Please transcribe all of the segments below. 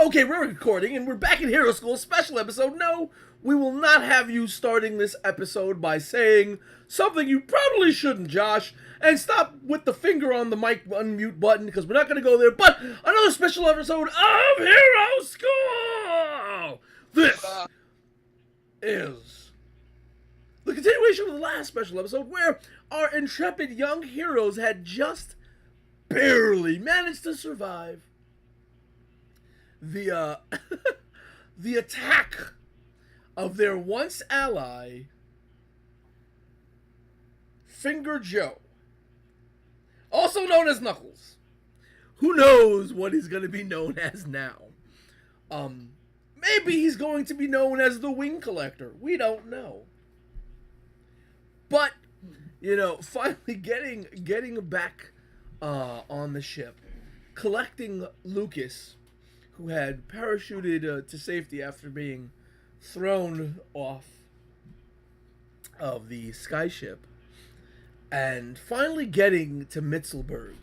Okay, we're recording and we're back in Hero School, special episode. No, we will not have you starting this episode by saying something you probably shouldn't, Josh. And stop with the finger on the mic unmute button because we're not going to go there. But another special episode of Hero School! This is the continuation of the last special episode where our intrepid young heroes had just barely managed to survive the the attack of their once ally, Finger Joe, also known as Knuckles. Who knows what he's going to be known as now? Maybe he's going to be known as the Wing Collector. We don't know. But finally getting back on the ship, collecting Lucas, who had parachuted to safety after being thrown off of the skyship, and finally getting to Mitzelberg.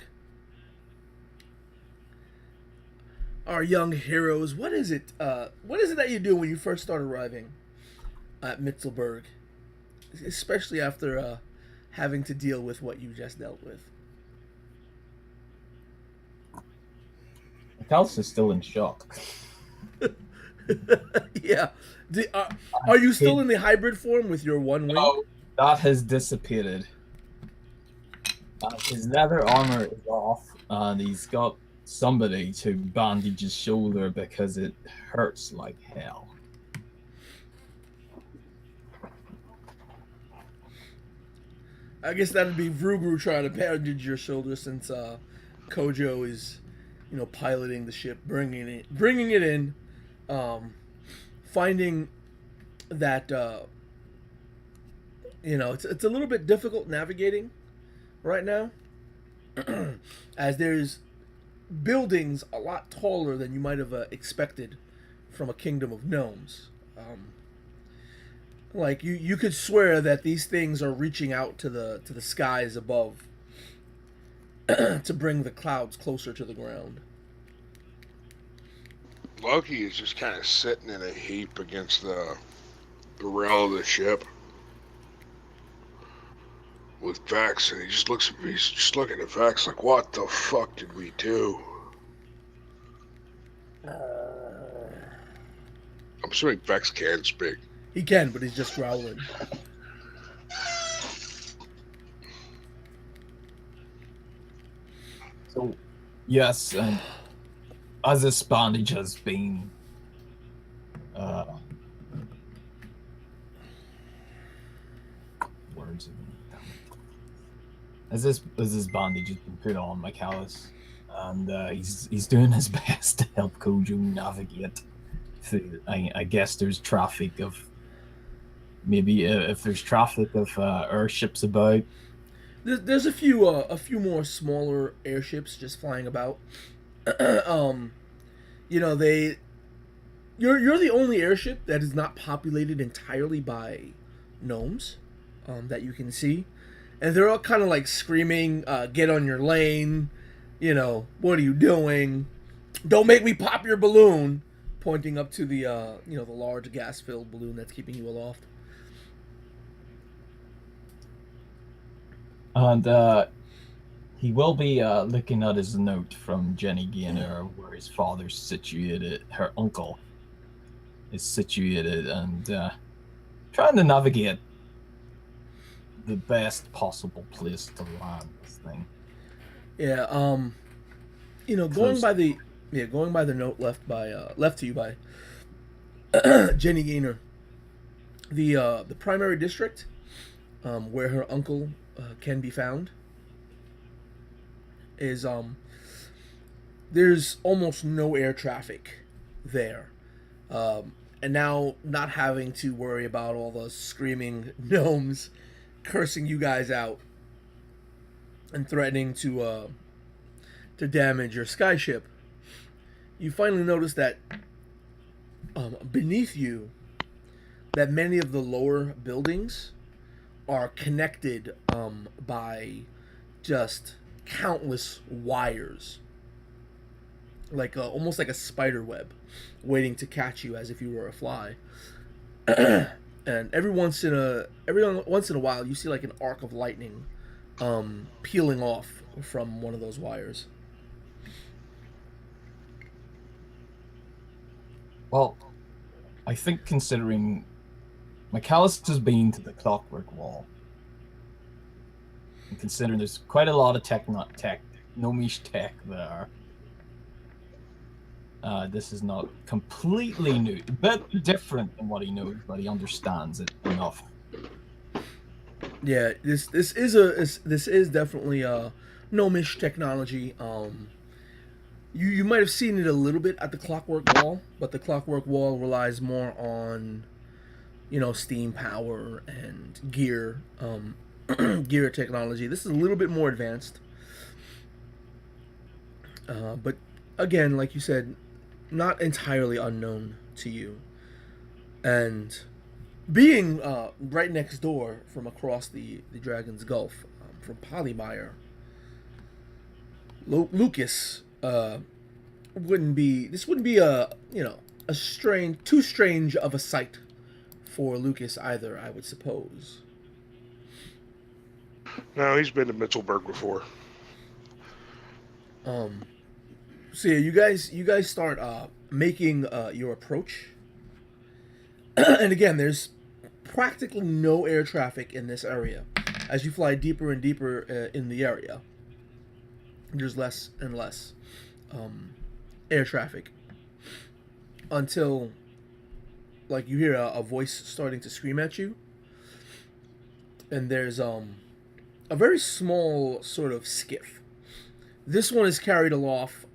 Our young heroes, what is it that you do when you first start arriving at Mitzelberg, especially after having to deal with what you just dealt with? Kels is still in shock. Yeah. Are you still in the hybrid form with your one wing? No, that has dissipated. His leather armor is off, and he's got somebody to bandage his shoulder because it hurts like hell. I guess that'd be Vrugru trying to bandage your shoulder since Kojo is, piloting the ship, bringing it in, finding that it's a little bit difficult navigating right now, as there's buildings a lot taller than you might have expected from a kingdom of gnomes. Like you could swear that these things are reaching out to the skies above to bring the clouds closer to the ground. Loki is just kind of sitting in a heap against the rail of the ship with Vex, and he's just looking at Vex like, what the fuck did we do? I'm assuming Vex can speak. He can, but he's just growling. So, yes, and as this bandage has been as this bandage has been put on Michaelis, and he's doing his best to help Kojo navigate through. I guess there's traffic of maybe if there's traffic of airships about. There's a few more smaller airships just flying about. You're the only airship that is not populated entirely by gnomes that you can see, and they're all kind of like screaming, "Get on your lane!" What are you doing? Don't make me pop your balloon! Pointing up to the the large gas-filled balloon that's keeping you aloft. And he will be looking at his note from Jenny Gaynor, where his father's situated, her uncle is situated, and trying to navigate the best possible place to land this thing. Yeah, going by the note left to you by Jenny Gaynor, the primary district where her uncle can be found is there's almost no air traffic there, and now not having to worry about all those screaming gnomes cursing you guys out and threatening to damage your skyship, you finally notice that beneath you, that many of the lower buildings are connected by just countless wires. like almost like a spider web, waiting to catch you as if you were a fly. And every once in a while, you see like an arc of lightning, peeling off from one of those wires. Well, I think considering McAllis has been to the Clockwork Wall, and considering there's quite a lot of Gnomish tech there, this is not completely new, but different than what he knows, but he understands it enough. Yeah, this is definitely gnomish technology. You might have seen it a little bit at the Clockwork Wall, but the Clockwork Wall relies more on, steam power and gear, gear technology. This is a little bit more advanced, but again, like you said, not entirely unknown to you. And being right next door from across the Dragon's Gulf, from Polymeyer, Lucas wouldn't be too strange of a sight for Lucas either, I would suppose. No, he's been to Mitzelberg before. So yeah, you guys start making your approach, and again, there's practically no air traffic in this area. As you fly deeper and deeper in the area, there's less and less air traffic until, like, you hear a voice starting to scream at you, and there's a very small sort of skiff. This one is carried aloft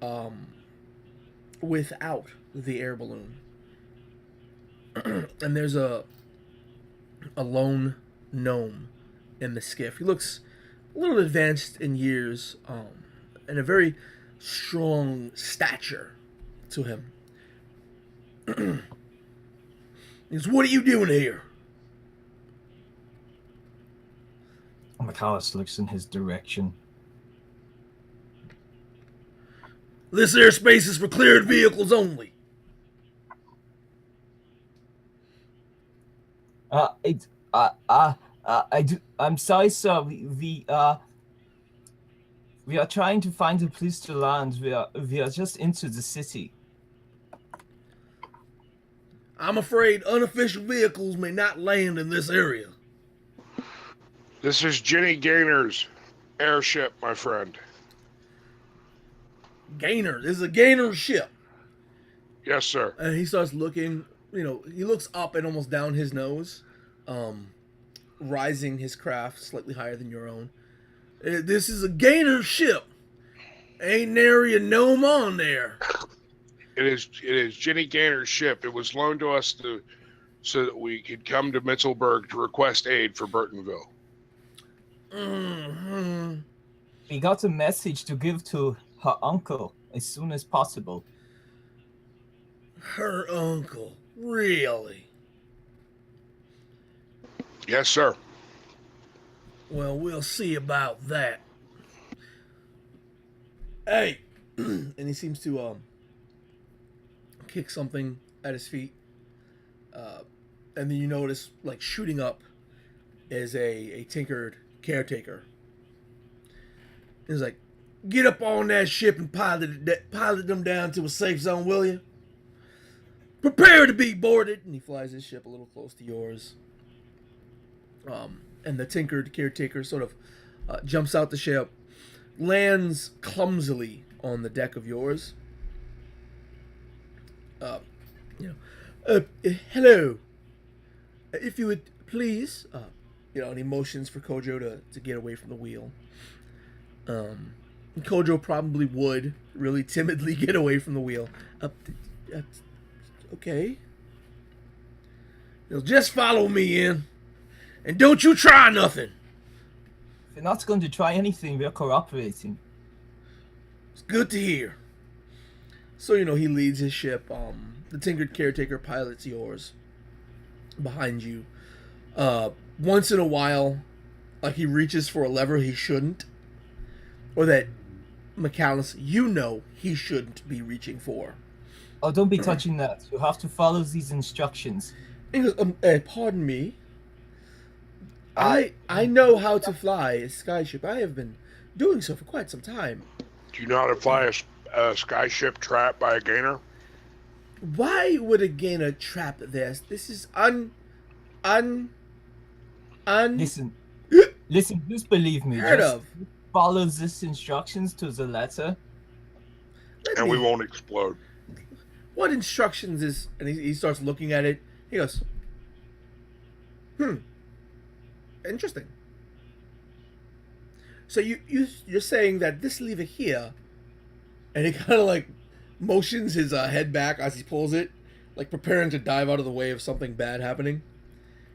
without the air balloon, and there's a lone gnome in the skiff. He looks a little advanced in years, and a very strong stature to him. He goes, "What are you doing here?" McAllis looks in his direction. "This airspace is for cleared vehicles only." I'm sorry, sir. We are trying to find a place to land. We are just into the city. "I'm afraid unofficial vehicles may not land in this area." This is Jenny Gaynor's airship, my friend. "Gainer, this is a Gainer ship." Yes, sir. And he starts looking, he looks up and almost down his nose, rising his craft slightly higher than your own. "This is a Gainer ship. Ain't nary a gnome on there." It is Jenny Gaynor's ship. It was loaned to us so that we could come to Mitzelberg to request aid for Burtonville. Mm-hmm. We got a message to give to her uncle as soon as possible. "Her uncle? Really?" Yes, sir. "Well, we'll see about that." "Hey," and he seems to kick something at his feet, and then you notice, like, shooting up is a tinkered caretaker. He's like, "Get up on that ship and pilot them down to a safe zone, will you? Prepare to be boarded." And he flies his ship a little close to yours. And the tinkered caretaker sort of jumps out the ship, lands clumsily on the deck of yours. "Hello. If you would please," and he motions for Kojo to get away from the wheel. Kojo probably would really timidly get away from the wheel. "Okay. You'll just follow me in, and don't you try nothing." We're not going to try anything. We're cooperating. "It's good to hear." So, he leads his ship. The tinkered caretaker pilots yours behind you. Once in a while, like, he reaches for a lever he shouldn't, or that McAllis, you know he shouldn't be reaching for. Oh, don't be touching that. You have to follow these instructions. He goes, pardon me. I know how to fly a skyship. I have been doing so for quite some time. Do you know how to fly a skyship trapped by a gainer? Why would a gainer trap this? This is un Listen, just believe me. Heard Just of. follow these instructions to the letter. Let And me- we won't explode. What instructions is? And he starts looking at it. He goes, interesting. So you're saying that this lever here, and he kind of like motions his head back as he pulls it, like preparing to dive out of the way of something bad happening.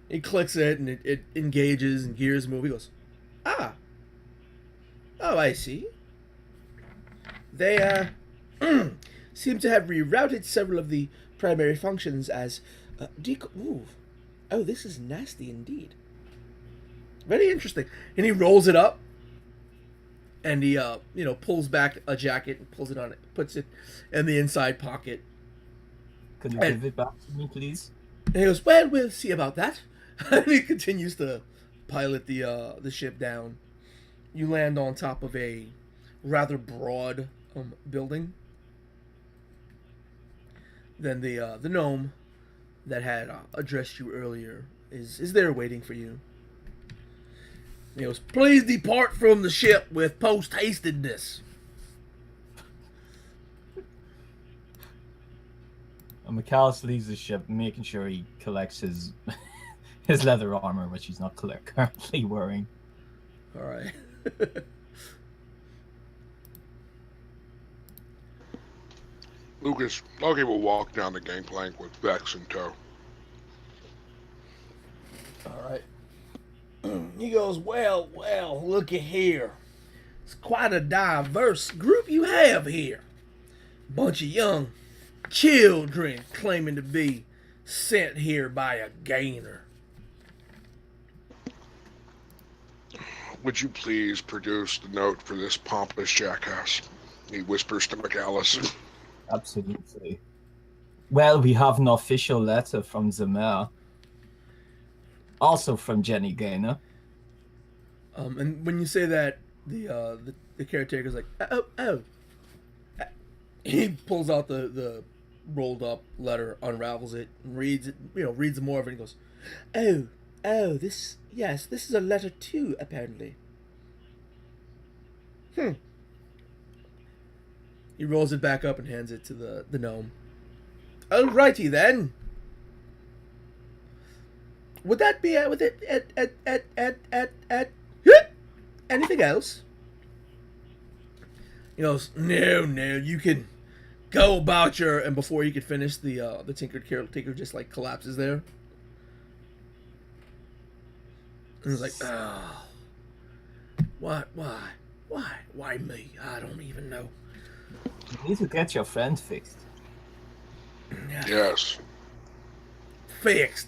He clicks it, and it engages, and gears move. He goes, oh, I see. They seem to have rerouted several of the primary functions as Ooh. Oh, this is nasty indeed. Very interesting. And he rolls it up, and he pulls back a jacket and pulls it on it, puts it in the inside pocket. Could you And- give it back to me, please? And he goes, "Well, we'll see about that." And he continues to pilot the ship down. You land on top of a rather broad building. Then the gnome that had addressed you earlier is there waiting for you. He goes, "Please depart from the ship with post-hastedness." And McAllis leaves the ship, making sure he collects his his leather armor, which he's not currently wearing. All right. Lucas, Loki will walk down the gangplank with Vex in tow. All right. He goes, well, looky here. It's quite a diverse group you have here. Bunch of young children claiming to be sent here by a gainer. Would you please produce the note for this pompous jackass? He whispers to McAllis. Absolutely. Well, we have an official letter from the mayor. Also from Jenny Gaynor. And when you say that, the caretaker's like, oh. He pulls out the rolled up letter, unravels it, and reads it, reads more of it, and goes, this is a letter too, apparently. He rolls it back up and hands it to the gnome. Alrighty then. Would that be with it at anything else? He goes, no, you can go about your, and before he could finish, the tinkered caretaker just like collapses there. And he's like, oh, why me? I don't even know. You need to get your friend fixed. Yes. Fixed.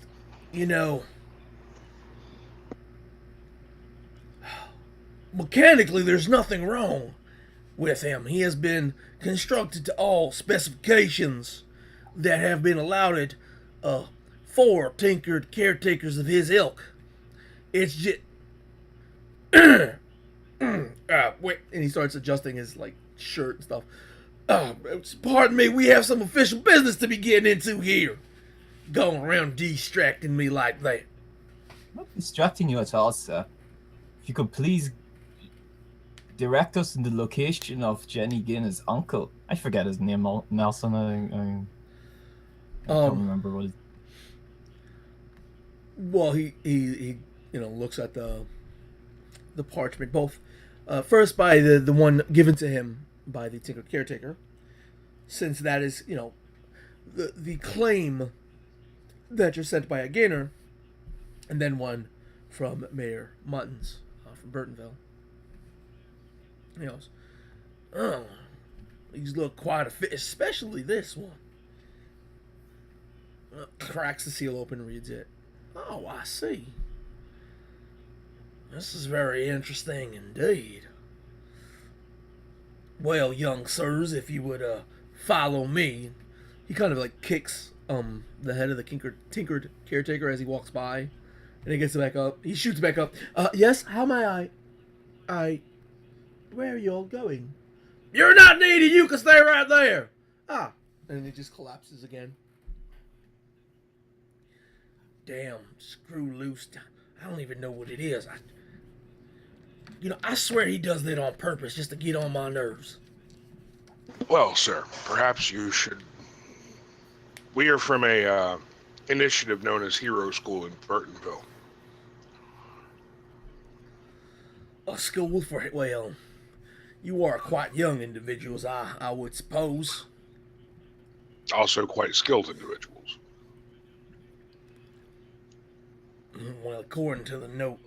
Mechanically, there's nothing wrong with him. He has been constructed to all specifications that have been allowed for tinkered caretakers of his ilk. It's just wait, and he starts adjusting his shirt and stuff. Pardon me, we have some official business to be getting into here. Going around distracting me like that. I'm not distracting you at all, sir. If you could please direct us in the location of Jenny Gaynor's uncle. I forget his name, Nelson. I don't remember what his... Well, he looks at the parchment, both first by the one given to him by the Tinker Caretaker, since that is the claim that you're sent by a gainer, and then one from Mayor Muttons from Burtonville. He goes, oh, these look quite a fit, especially this one. Cracks the seal open, reads it. Oh, I see. This is very interesting indeed. Well, young sirs, if you would follow me. He kind of like kicks the head of the tinkered caretaker as he walks by, and he gets back up. He shoots back up. Yes, how may where are you all going? You're not needed. You can stay right there. Ah, and he just collapses again. Damn, screw loose. I don't even know what it is. I swear he does that on purpose just to get on my nerves. Well, sir, perhaps you should. We are from a initiative known as Hero School in Burtonville. A school for, well, you are quite young individuals, I would suppose. Also quite skilled individuals. Well, according to the note,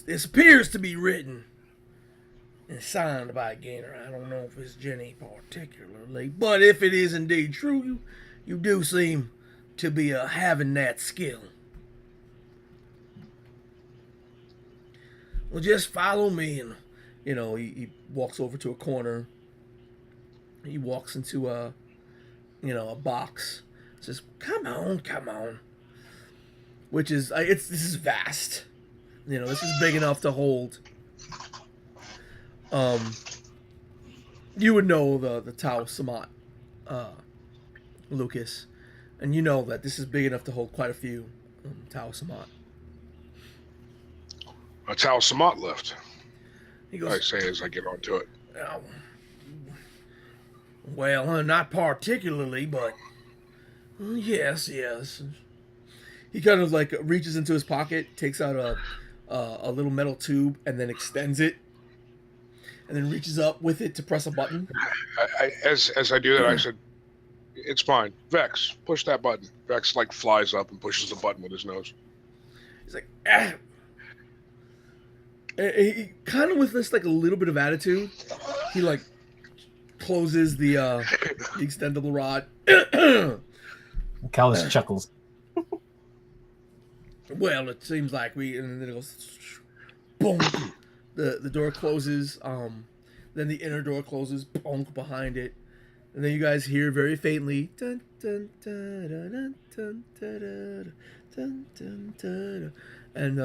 this appears to be written and signed by Gainer. I don't know if it's Jenny particularly, but if it is indeed true, you do seem to be having that skill. Well, just follow me, and he walks over to a corner. He walks into a box. Says, "Come on," which is this is vast. This is big enough to hold. You would know the Tau Samat, Lucas, and you know that this is big enough to hold quite a few Tau Samat. That's how Samat left. He goes, I say as I get onto it. Well, not particularly, but yes. He kind of like reaches into his pocket, takes out a little metal tube, and then extends it, and then reaches up with it to press a button. As I do that, I said, "It's fine, Vex. Push that button." Vex like flies up and pushes the button with his nose. He's like, ah. He kind of with this like a little bit of attitude. He like closes the extendable rod. Callus chuckles. Well, it seems like and then it goes, boom. The door closes. Then the inner door closes, bonk, behind it, and then you guys hear very faintly, dun dun dun dun dun dun dun dun dun, and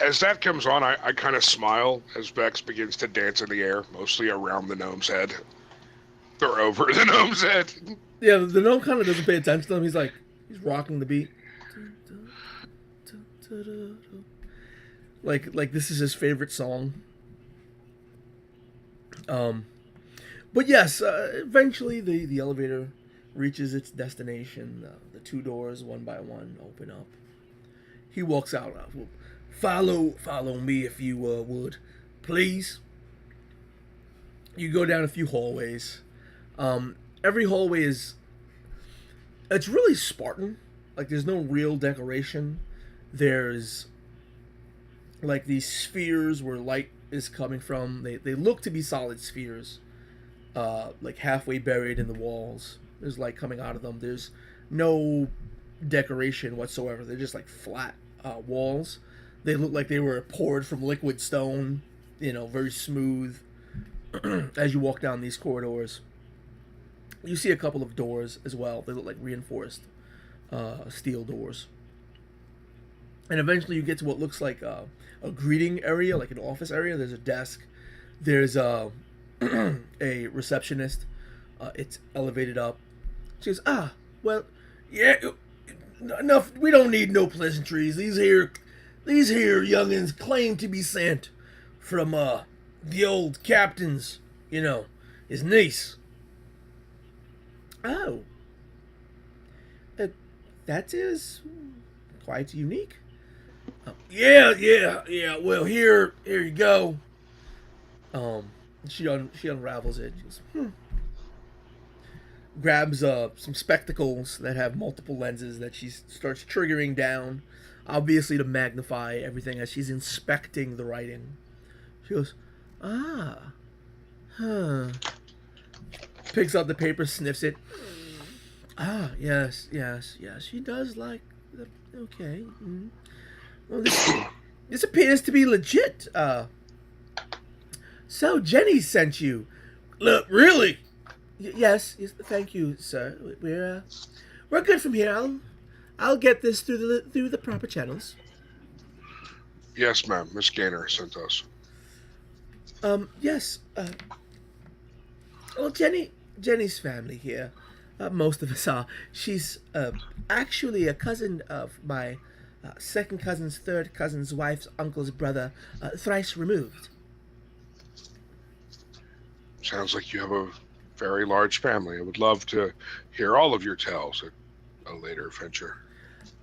as that comes on, I kind of smile as Vex begins to dance in the air, mostly around the gnome's head, or over the gnome's head. Yeah, the gnome kind of doesn't pay attention to him. He's rocking the beat. Like this is his favorite song. But yes, eventually the elevator reaches its destination. The two doors, one by one, open up. He walks out. Follow me if you would, please. You go down a few hallways. Every hallway it's really Spartan. Like there's no real decoration. There's like these spheres where light is coming from. They look to be solid spheres, like halfway buried in the walls. There's light coming out of them. There's no decoration whatsoever. They're just like flat walls. They look like they were poured from liquid stone, very smooth. As you walk down these corridors, you see a couple of doors as well. They look like reinforced steel doors. And eventually you get to what looks like a greeting area, like an office area. There's a desk. There's a receptionist. It's elevated up. She goes, well, yeah, enough. We don't need no pleasantries. These here youngins claim to be sent from the old captain's, his niece. Oh, that is quite unique. Yeah. Well, here you go. She unravels it. She goes, grabs some spectacles that have multiple lenses that she starts triggering down, obviously to magnify everything as she's inspecting the writing. She goes, picks up the paper, sniffs it. Yes. She does like the, okay. Mm. Well, this appears to be legit. So Jenny sent you. Look, really? Yes, thank you, sir. We're good from here. I'll get this through the proper channels. Yes, ma'am. Miss Gaynor sent us. Yes. Well, Jenny's family here. Most of us are. She's actually a cousin of my second cousin's third cousin's wife's uncle's brother, thrice removed. Sounds like you have a very large family. I would love to hear all of your tales at a later adventure.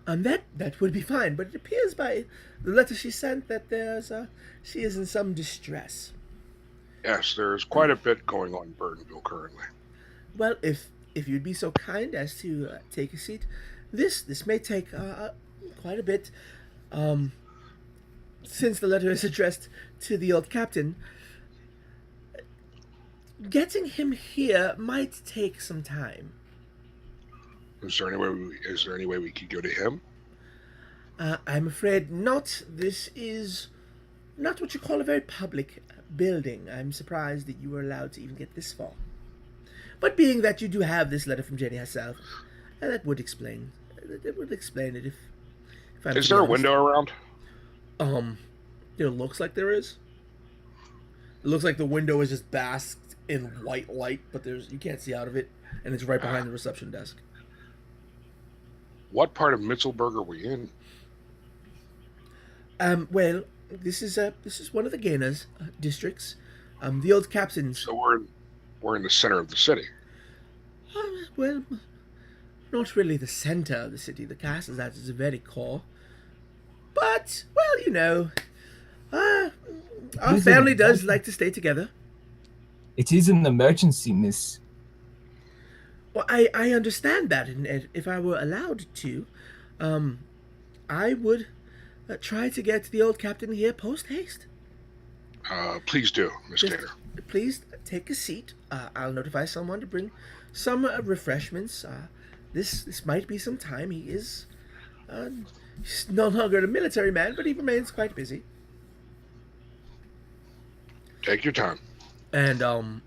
That would be fine, but it appears by the letter she sent that she is in some distress. Yes, there's quite a bit going on in Burtonville currently. Well, if you'd be so kind as to take a seat, this may take quite a bit. Since the letter is addressed to the old captain, getting him here might take some time. Is there any way we could go to him? I'm afraid not. This is not what you call a very public building. I'm surprised that you were allowed to even get this far. But being that you do have this letter from Jenny herself, that would explain. That would explain it if I'm. Is there a window around? It looks like there is. It looks like the window is just basked in white light, but you can't see out of it, and it's right behind the reception desk. What part of Mitzelberg are we in? Well, this is one of the Gaynors districts. The old captain's. So we're in the center of the city. Well, not really the center of the city. The castle is a very core. But, well, you know, our family does like to stay together. It is an emergency, miss. Well, I understand that, and if I were allowed to, I would try to get the old captain here post haste. Please do, Miss Gaynor. Please take a seat. I'll notify someone to bring some refreshments. This might be some time. He's no longer a military man, but he remains quite busy. Take your time. And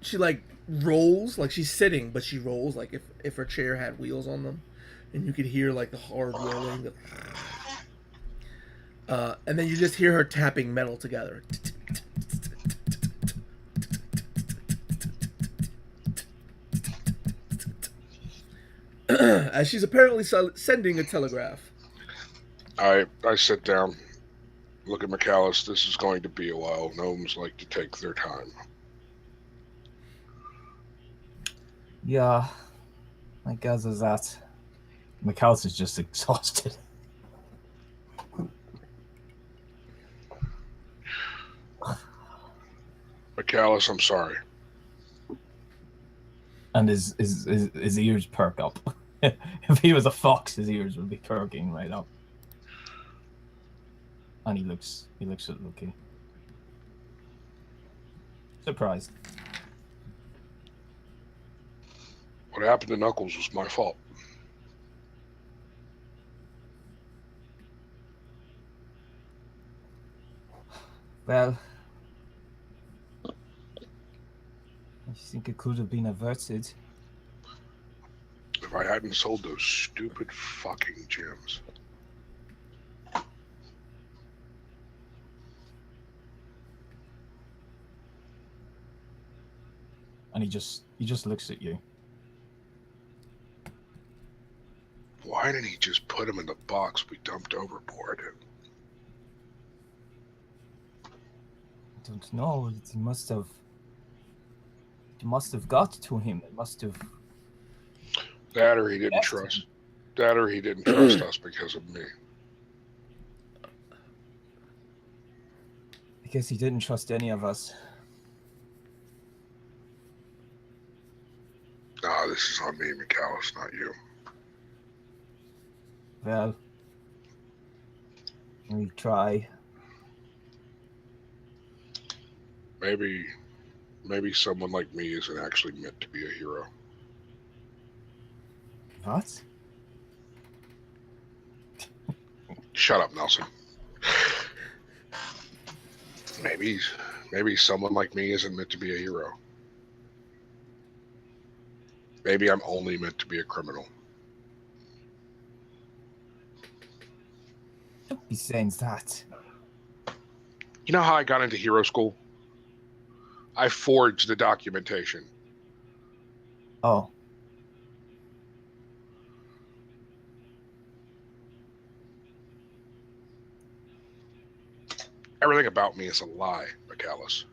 she like rolls, like she's sitting, but she rolls like if her chair had wheels on them, and you could hear like the hard rolling. And then you just hear her tapping metal together. As she's apparently sending a telegraph. I sit down, look at McAllis. This is going to be a while. Gnomes like to take their time. Yeah, I guess is that. McAllis is just exhausted. McAllis, I'm sorry. And his ears perk up. If he was a fox, his ears would be perking right up. And he looks at Loki. Surprised. What happened to Knuckles was my fault. Well, I think it could have been averted. If I hadn't sold those stupid fucking gems. And he just looks at you. Why didn't he just put them in the box we dumped overboard? I don't know. It must have got to him. It must have. That or he didn't trust. That or he didn't trust us because of me. I guess he didn't trust any of us. Nah, this is on me, McAllis, not you. Well, we try. Maybe someone like me isn't actually meant to be a hero. What? Shut up, Nelson. Maybe someone like me isn't meant to be a hero. Maybe I'm only meant to be a criminal. Don't be saying that. You know how I got into hero school? I forged the documentation. Oh. Everything about me is a lie, McAllis.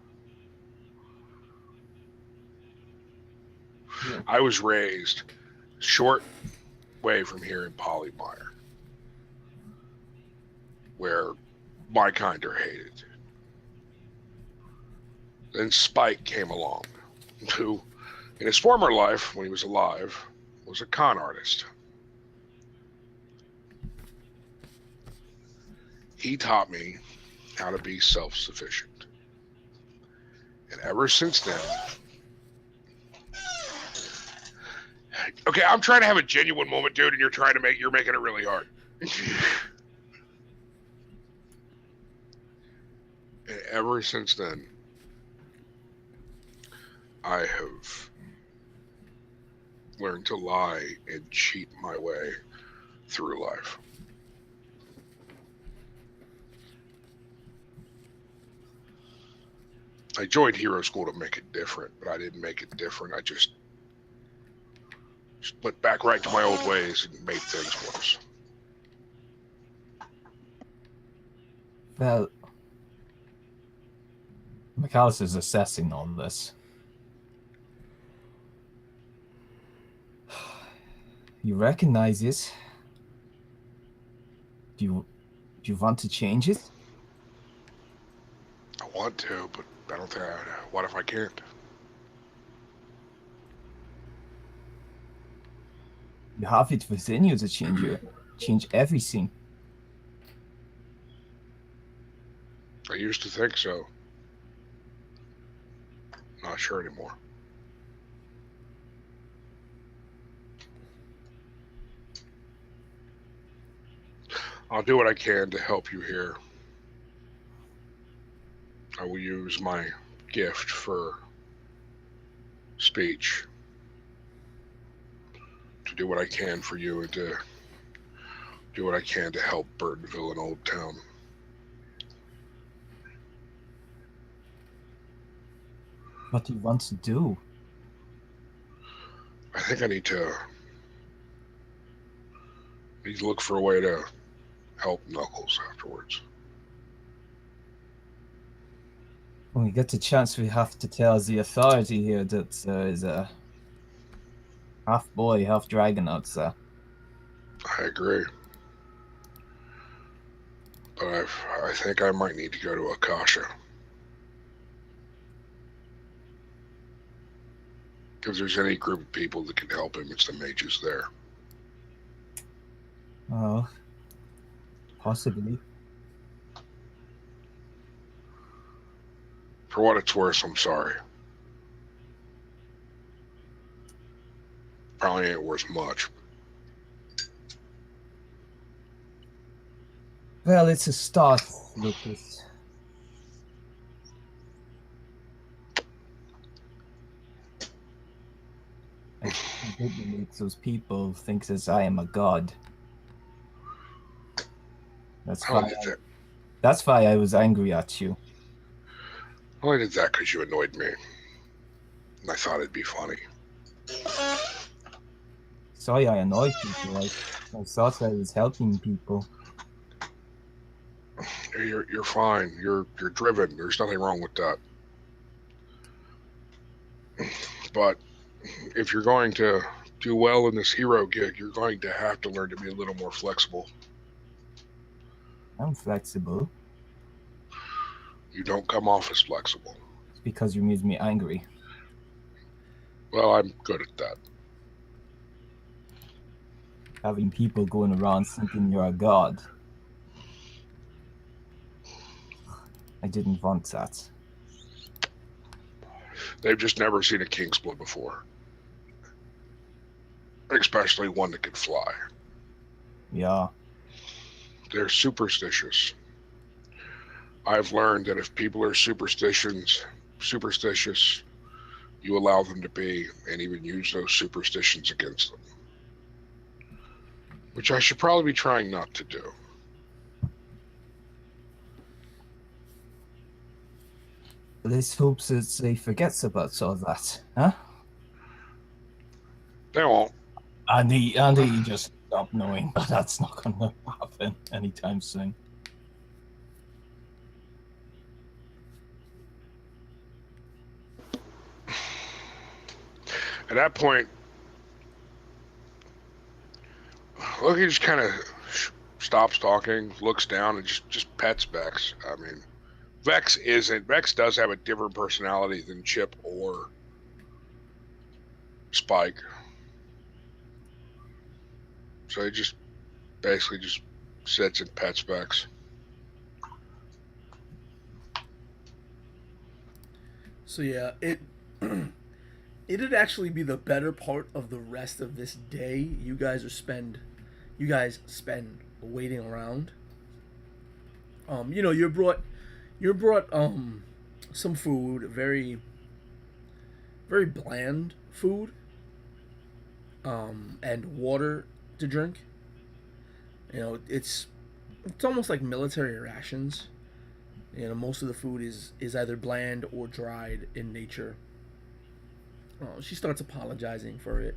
Yeah. I was raised short way from here in Polymeyer, where my kind are hated. Then Spike came along, who, in his former life, when he was alive, was a con artist. He taught me how to be self-sufficient. And ever since then... Okay, I'm trying to have a genuine moment, dude, and you're making it really hard. And ever since then, I have learned to lie and cheat my way through life. I joined Hero School to make it different, but I didn't make it different. I just went back right to my old ways and made things worse. Well, McAllis is assessing all this. You recognize it? Do you want to change it? I want to, but I don't think what if I can't? You have it within you to change everything. I used to think so. Not sure anymore. I'll do what I can to help you here. I will use my gift for speech to do what I can for you and to do what I can to help Burtonville and Old Town. What do you want to do? I think I need to look for a way to help Knuckles afterwards. When we get the chance, we have to tell the authority here that there is a half boy, half dragon out there. I agree. But I think I might need to go to Akasha. If there's any group of people that can help him, it's the mages there. Oh, possibly. For what it's worth, I'm sorry. Probably ain't worth much. Well, it's a start, Lucas. I didn't make those people think that I am a god. That's why I was angry at you. Well, I did that because you annoyed me. And I thought it'd be funny. Sorry I annoyed people. I thought I was helping people. You're fine. You're driven. There's nothing wrong with that. But if you're going to do well in this hero gig, you're going to have to learn to be a little more flexible. I'm flexible. You don't come off as flexible. It's because you made me angry. Well, I'm good at that. Having people going around thinking you're a god. I didn't want that. They've just never seen a Kingsblood before. Especially one that can fly. Yeah. They're superstitious. I've learned that if people are superstitious, you allow them to be, and even use those superstitions against them. Which I should probably be trying not to do. Let's hope that they forgets about all that, huh? They won't. Andy just stop knowing, but that's not gonna happen anytime soon. At that point, Loki just kind of stops talking, looks down, and just pets Vex. I mean, Vex does have a different personality than Chip or Spike. So he just basically just sits and pets Vex. So yeah, it'd actually be the better part of the rest of this day. You guys spend waiting around. You're brought some food, very very bland food, and water to drink. It's almost like military rations. Most of the food is either bland or dried in nature. She starts apologizing for it.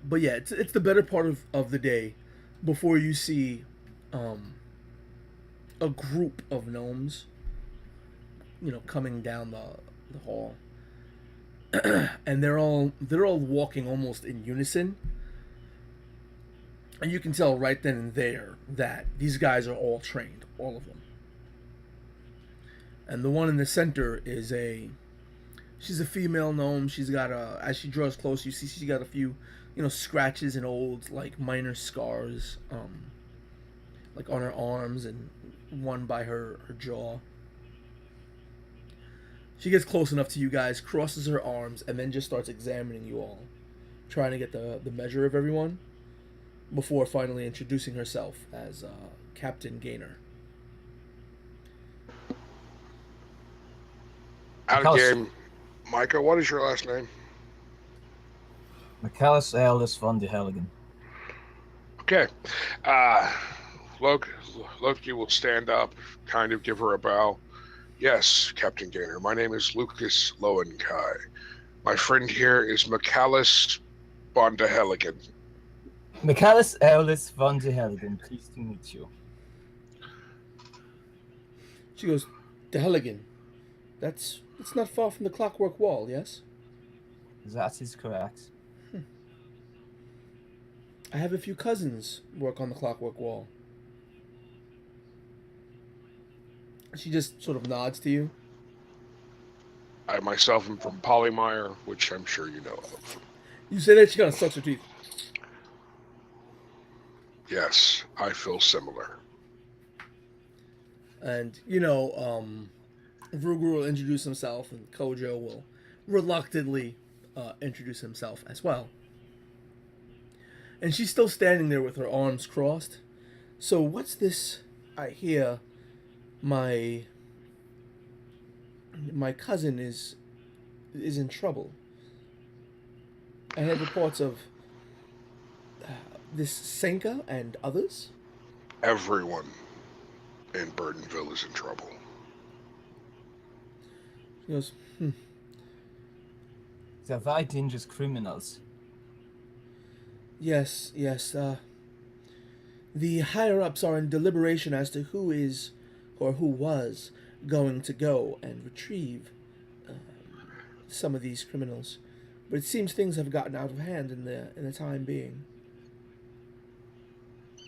But yeah, it's the better part of the day before you see a group of gnomes, coming down the hall. And they're all walking almost in unison. And you can tell right then and there that these guys are all trained, all of them. And the one in the center she's a female gnome. She's got as she draws close, you see she's got a few, scratches and old, like, minor scars, like on her arms and one by her jaw. She gets close enough to you guys, crosses her arms, and then just starts examining you all, trying to get the measure of everyone, before finally introducing herself as Captain Gaynor. Out of game, Micah, what is your last name? Michaelis Aeolus von de Helligen. Okay. Loki will stand up, kind of give her a bow. Yes, Captain Gaynor, my name is Lucas Lowenkai. My friend here is Michaelis von de Helligen. Michaelis Aeolus von de Helligen, pleased to meet you. She goes, de Helligen. It's not far from the Clockwork Wall, yes? That is correct. I have a few cousins work on the Clockwork Wall. She just sort of nods to you. I myself am from Polymeyer, which I'm sure you know of. You say that, she kind of sucks her teeth. Yes, I feel similar. And, Vrugru will introduce himself, and Kojo will reluctantly introduce himself as well. And she's still standing there with her arms crossed. So what's this I hear? My cousin is in trouble. I have reports of this Senka and others. Everyone in Burtonville is in trouble. He goes, They're very dangerous criminals. Yes. The higher-ups are in deliberation as to who is, or who was, going to go and retrieve some of these criminals. But it seems things have gotten out of hand in the time being.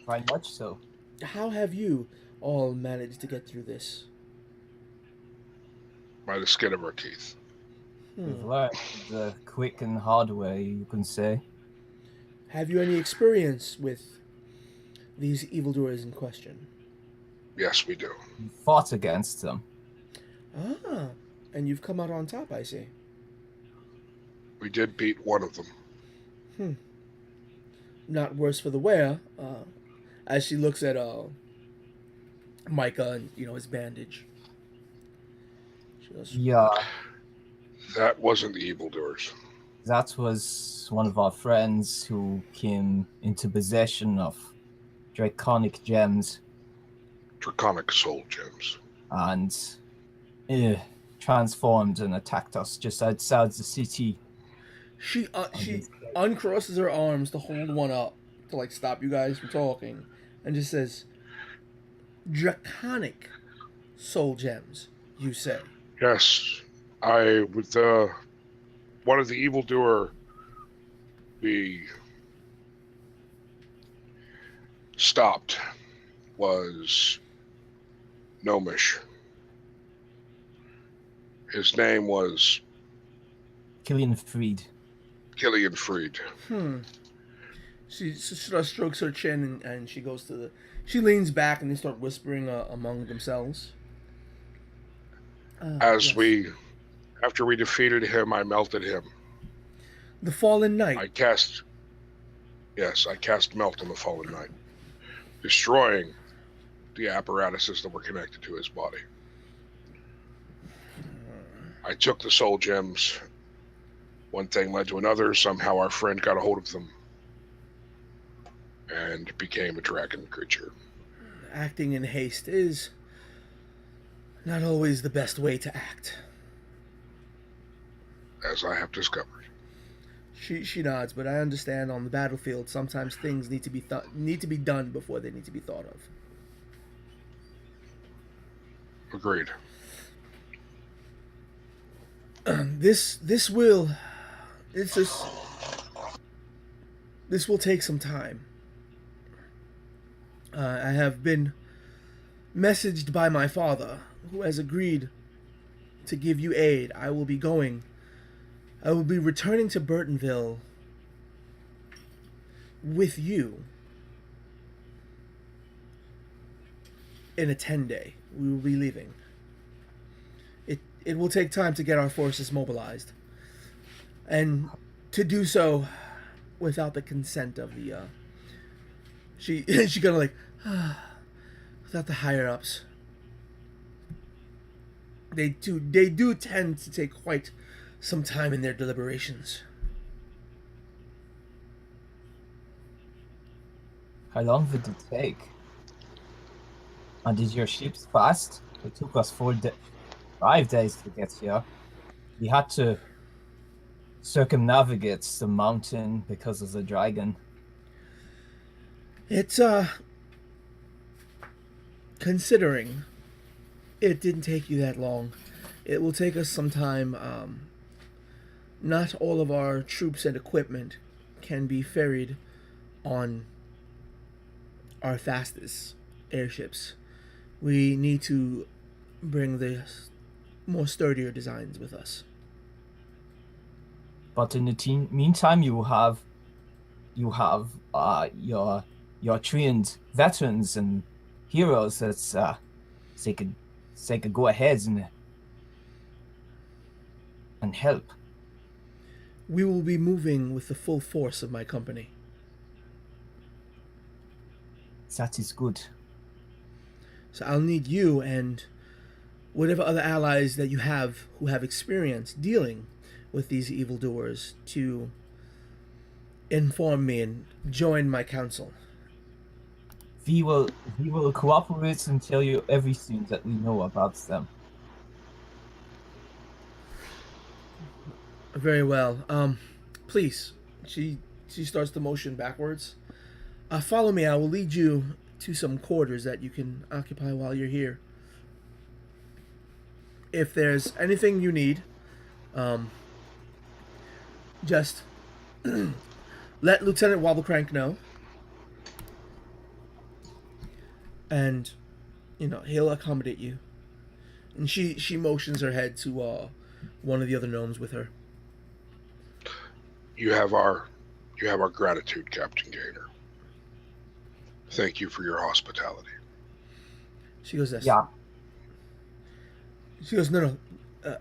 Very much so. How have you all managed to get through this? By the skin of our teeth. We've learned the quick and hard way, you can say. Have you any experience with these evildoers in question? Yes, we do. We fought against them. Ah, and you've come out on top, I see. We did beat one of them. Not worse for the wear. As she looks at Micah and his bandage. She goes, Yeah, That wasn't the evildoers. that was one of our friends who came into possession of draconic gems Draconic soul gems. and transformed and attacked us just outside the city. she uncrosses her arms to hold one up to like stop you guys from talking, and just says, "Draconic soul gems, you say?" Yes, I with one of the evildoer we stopped was Gnomish. His name was Killian Freed. Killian Freed. She sort of strokes her chin, and she goes to the. She leans back, and they start whispering among themselves. As Yes. after we defeated him, I melted him. The Fallen Knight. I cast melt on the fallen knight, destroying the apparatuses that were connected to his body. I took the soul gems. One thing led to another. Somehow our friend got a hold of them and became a dragon creature. Acting in haste is not always the best way to act. As I have discovered. She nods, but I understand on the battlefield sometimes things need to be done before they need to be thought of. Agreed. This will take some time. I have been messaged by my father, who has agreed to give you aid. I will be returning to Burtonville with you in a 10-day. We will be leaving. It will take time to get our forces mobilized, and to do so without the consent of the she she kind of like without the higher ups. They do tend to take quite some time in their deliberations. How long did it take? And did your ships fast? It took us 5 days to get here. We had to circumnavigate the mountain because of the dragon. It's considering it didn't take you that long, it will take us some time. Not all of our troops and equipment can be ferried on our fastest airships. We need to bring the more sturdier designs with us. But in the meantime, you have your trained veterans and heroes that's they could go ahead and help. We will be moving with the full force of my company. That is good. So I'll need you and whatever other allies that you have who have experience dealing with these evildoers to inform me and join my council. We will cooperate and tell you everything that we know about them. Very well. Please. She starts to motion backwards. Follow me. I will lead you to some quarters that you can occupy while you're here. If there's anything you need, just let Lieutenant Wobblecrank know, and he'll accommodate you. And she motions her head to one of the other gnomes with her. You have our gratitude, Captain Gaynor. Thank you for your hospitality. She goes, this. Yeah. She goes, no.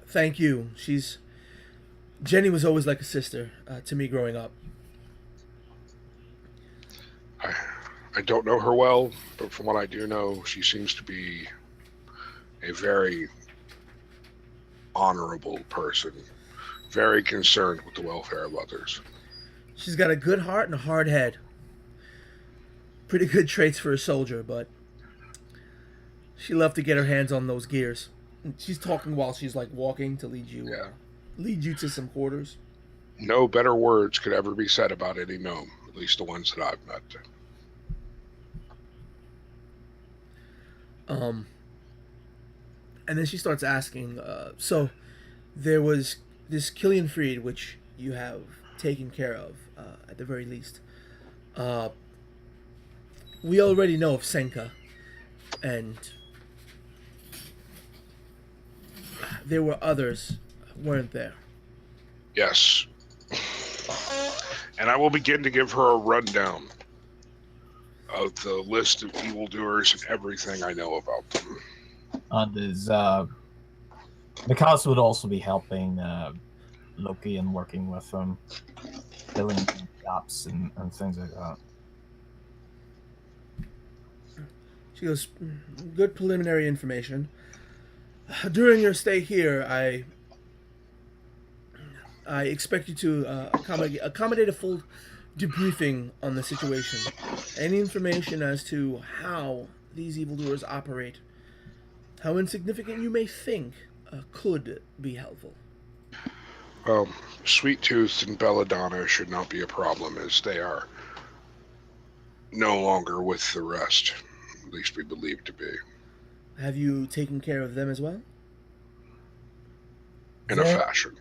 Thank you. Jenny was always like a sister to me growing up. I don't know her well, but from what I do know, she seems to be a very honorable person, very concerned with the welfare of others. She's got a good heart and a hard head. Pretty good traits for a soldier, but she loved to get her hands on those gears. She's talking while she's like walking to Yeah. lead you to some quarters. No better words could ever be said about any gnome, at least the ones that I've met. Um, and then she starts asking, so there was this Killian Freed, which you have taken care of, at the very least. Uh, we already know of Senka, and there were others, weren't there? Yes. And I will begin to give her a rundown of the list of evildoers and everything I know about them. And there's Mikasa would also be helping Loki and working with him, filling in gaps and things like that. She goes, good preliminary information. During your stay here, I expect you to accommodate a full debriefing on the situation. Any information as to how these evildoers operate, how insignificant you may think, could be helpful. Sweet Tooth and Belladonna should not be a problem, as they are no longer with the rest. At least we believe to be. Have you taken care of them as well? In a fashion.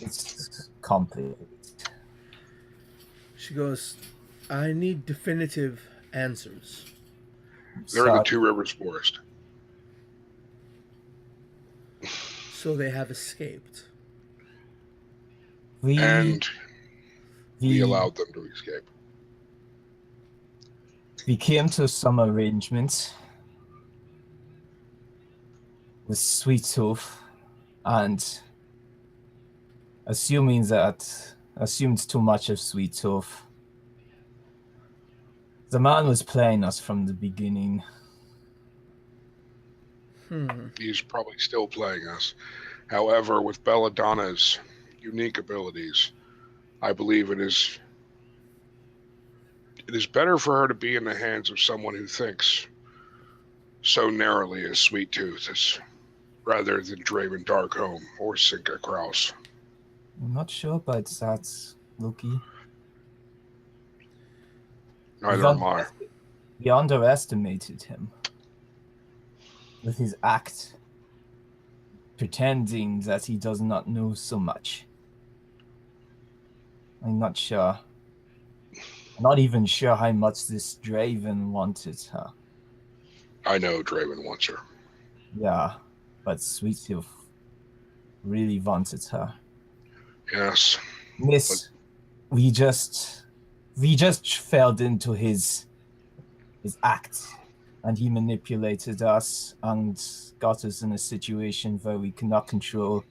It's complicated. She goes, I need definitive answers. They're in the Two Rivers Forest. So they have escaped. And we allowed them to escape. We came to some arrangements with Sweet Tooth, and assumed too much of Sweet Tooth. The man was playing us from the beginning. He's probably still playing us. However, with Belladonna's unique abilities, I believe it is better for her to be in the hands of someone who thinks so narrowly as Sweet Tooth, rather than Draven Darkholme or Sinka Kraus. I'm not sure about that, Loki. Neither am I. We underestimated him with his act, pretending that he does not know so much. I'm not sure. I'm not even sure how much this Draven wanted her. I know Draven wants her. Yeah, but Sweet Tooth really wanted her. Yes. Miss, we just fell into his act, and he manipulated us and got us in a situation where we cannot control.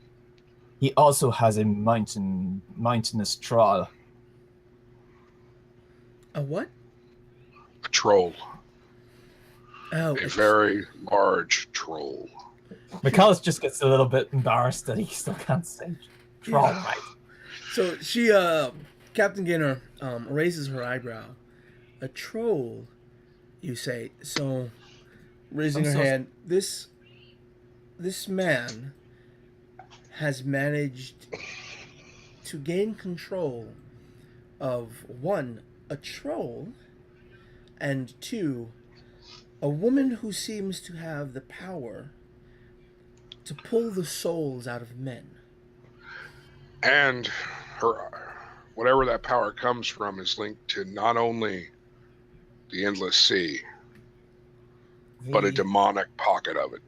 He also has a mountainous troll. A what? A troll. Oh, A very large troll. Mikhalis just gets a little bit embarrassed that he still can't say troll right. So she, Captain Gaynor, raises her eyebrow. A troll, you say? So, raising her hand, this man has managed to gain control of, one, a troll, and two, a woman who seems to have the power to pull the souls out of men. And her, whatever that power comes from, is linked to not only the Endless Sea, but a demonic pocket of it.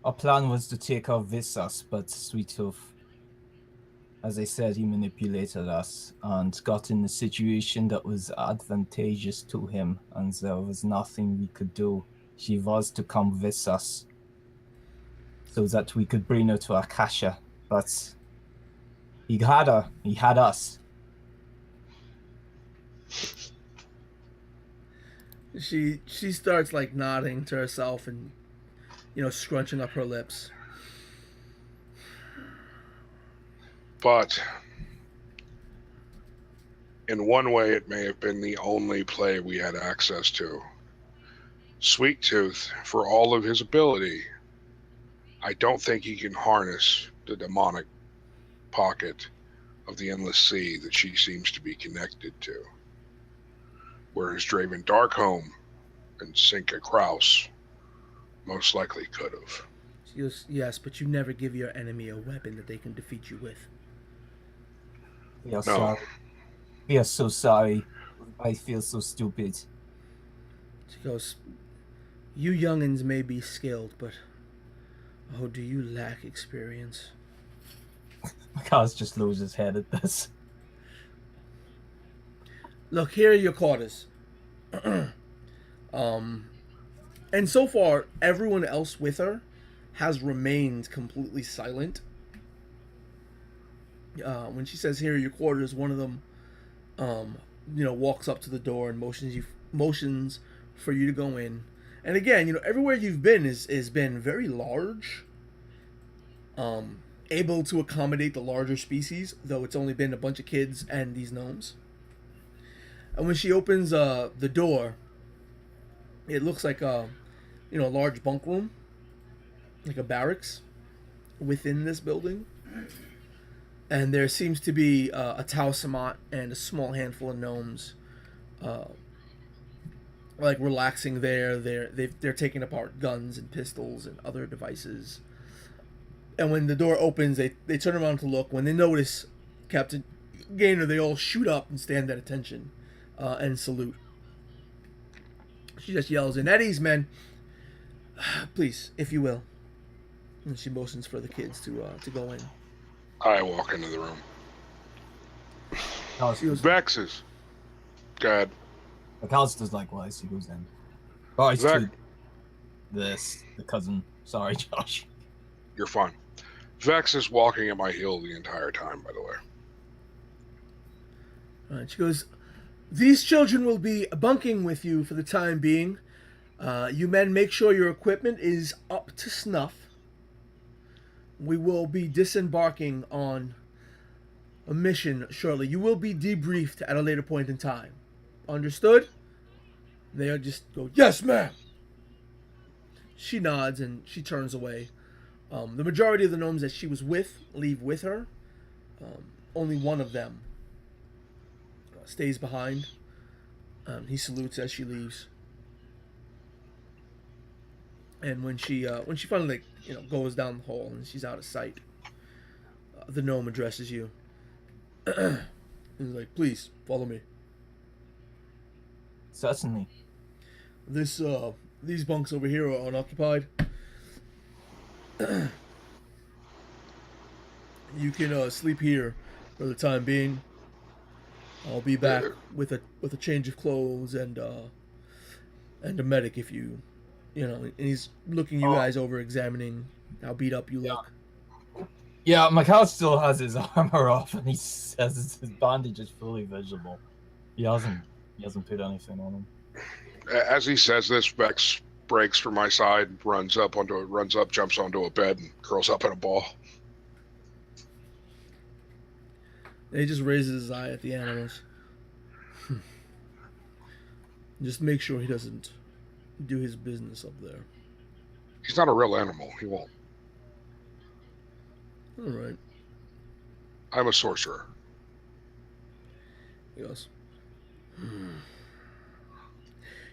Our plan was to take out Visas, but Sweet Tooth, as I said, he manipulated us and got in a situation that was advantageous to him, and there was nothing we could do. She was to come with us so that we could bring her to Akasha, but he had her. He had us. She starts like nodding to herself and scrunching up her lips. But in one way, it may have been the only play we had access to. Sweet Tooth, for all of his ability, I don't think he can harness the demonic pocket of the Endless Sea that she seems to be connected to. Whereas Draven Darkholme and Sinka Kraus most likely could have. Yes, but you never give your enemy a weapon that they can defeat you with. We are sorry. We are so sorry. I feel so stupid. She goes, you youngins may be skilled, but oh, do you lack experience? Mikaz just loses his head at this. Look, here are your quarters. And so far, everyone else with her has remained completely silent. When she says, here are your quarters, one of them, walks up to the door and motions for you to go in. And again, everywhere you've been is been very large, able to accommodate the larger species, though it's only been a bunch of kids and these gnomes. And when she opens the door, it looks like a large bunk room, like a barracks within this building. And there seems to be a Tau Samat and a small handful of gnomes, like relaxing there. They're taking apart guns and pistols and other devices. And when the door opens, they turn around to look. When they notice Captain Gaynor, they all shoot up and stand at attention and salute. She just yells, "And at ease, men. Please, if you will." And she motions for the kids to go in. I walk into the room. Vexes. Go ahead. Mikaz does likewise. He goes in. Oh, Vex. The cousin. Sorry, Josh. You're fine. Vex is walking at my heel the entire time, by the way. Alright, she goes, "These children will be bunking with you for the time being. You men make sure your equipment is up to snuff. We will be disembarking on a mission shortly. You will be debriefed at a later point in time. Understood?" They just go, "Yes, ma'am." She nods and she turns away. The majority of the gnomes that she was with leave with her. Only one of them stays behind. He salutes as she leaves. And when she finally goes down the hall and she's out of sight, the gnome addresses you. He's like, "Please follow me. Certainly. These bunks over here are unoccupied. You can sleep here for the time being. I'll be back with a change of clothes and a medic if you." And he's looking you guys over, examining how beat up you look. Yeah, Mikal still has his armor off, and he says his bandage is fully visible. He hasn't put anything on him. As he says this, Vex breaks from my side, runs up, jumps onto a bed, and curls up in a ball. And he just raises his eye at the animals. Just make sure he doesn't do his business up there. He's not a real animal. He won't. All right. I'm a sorcerer. He goes.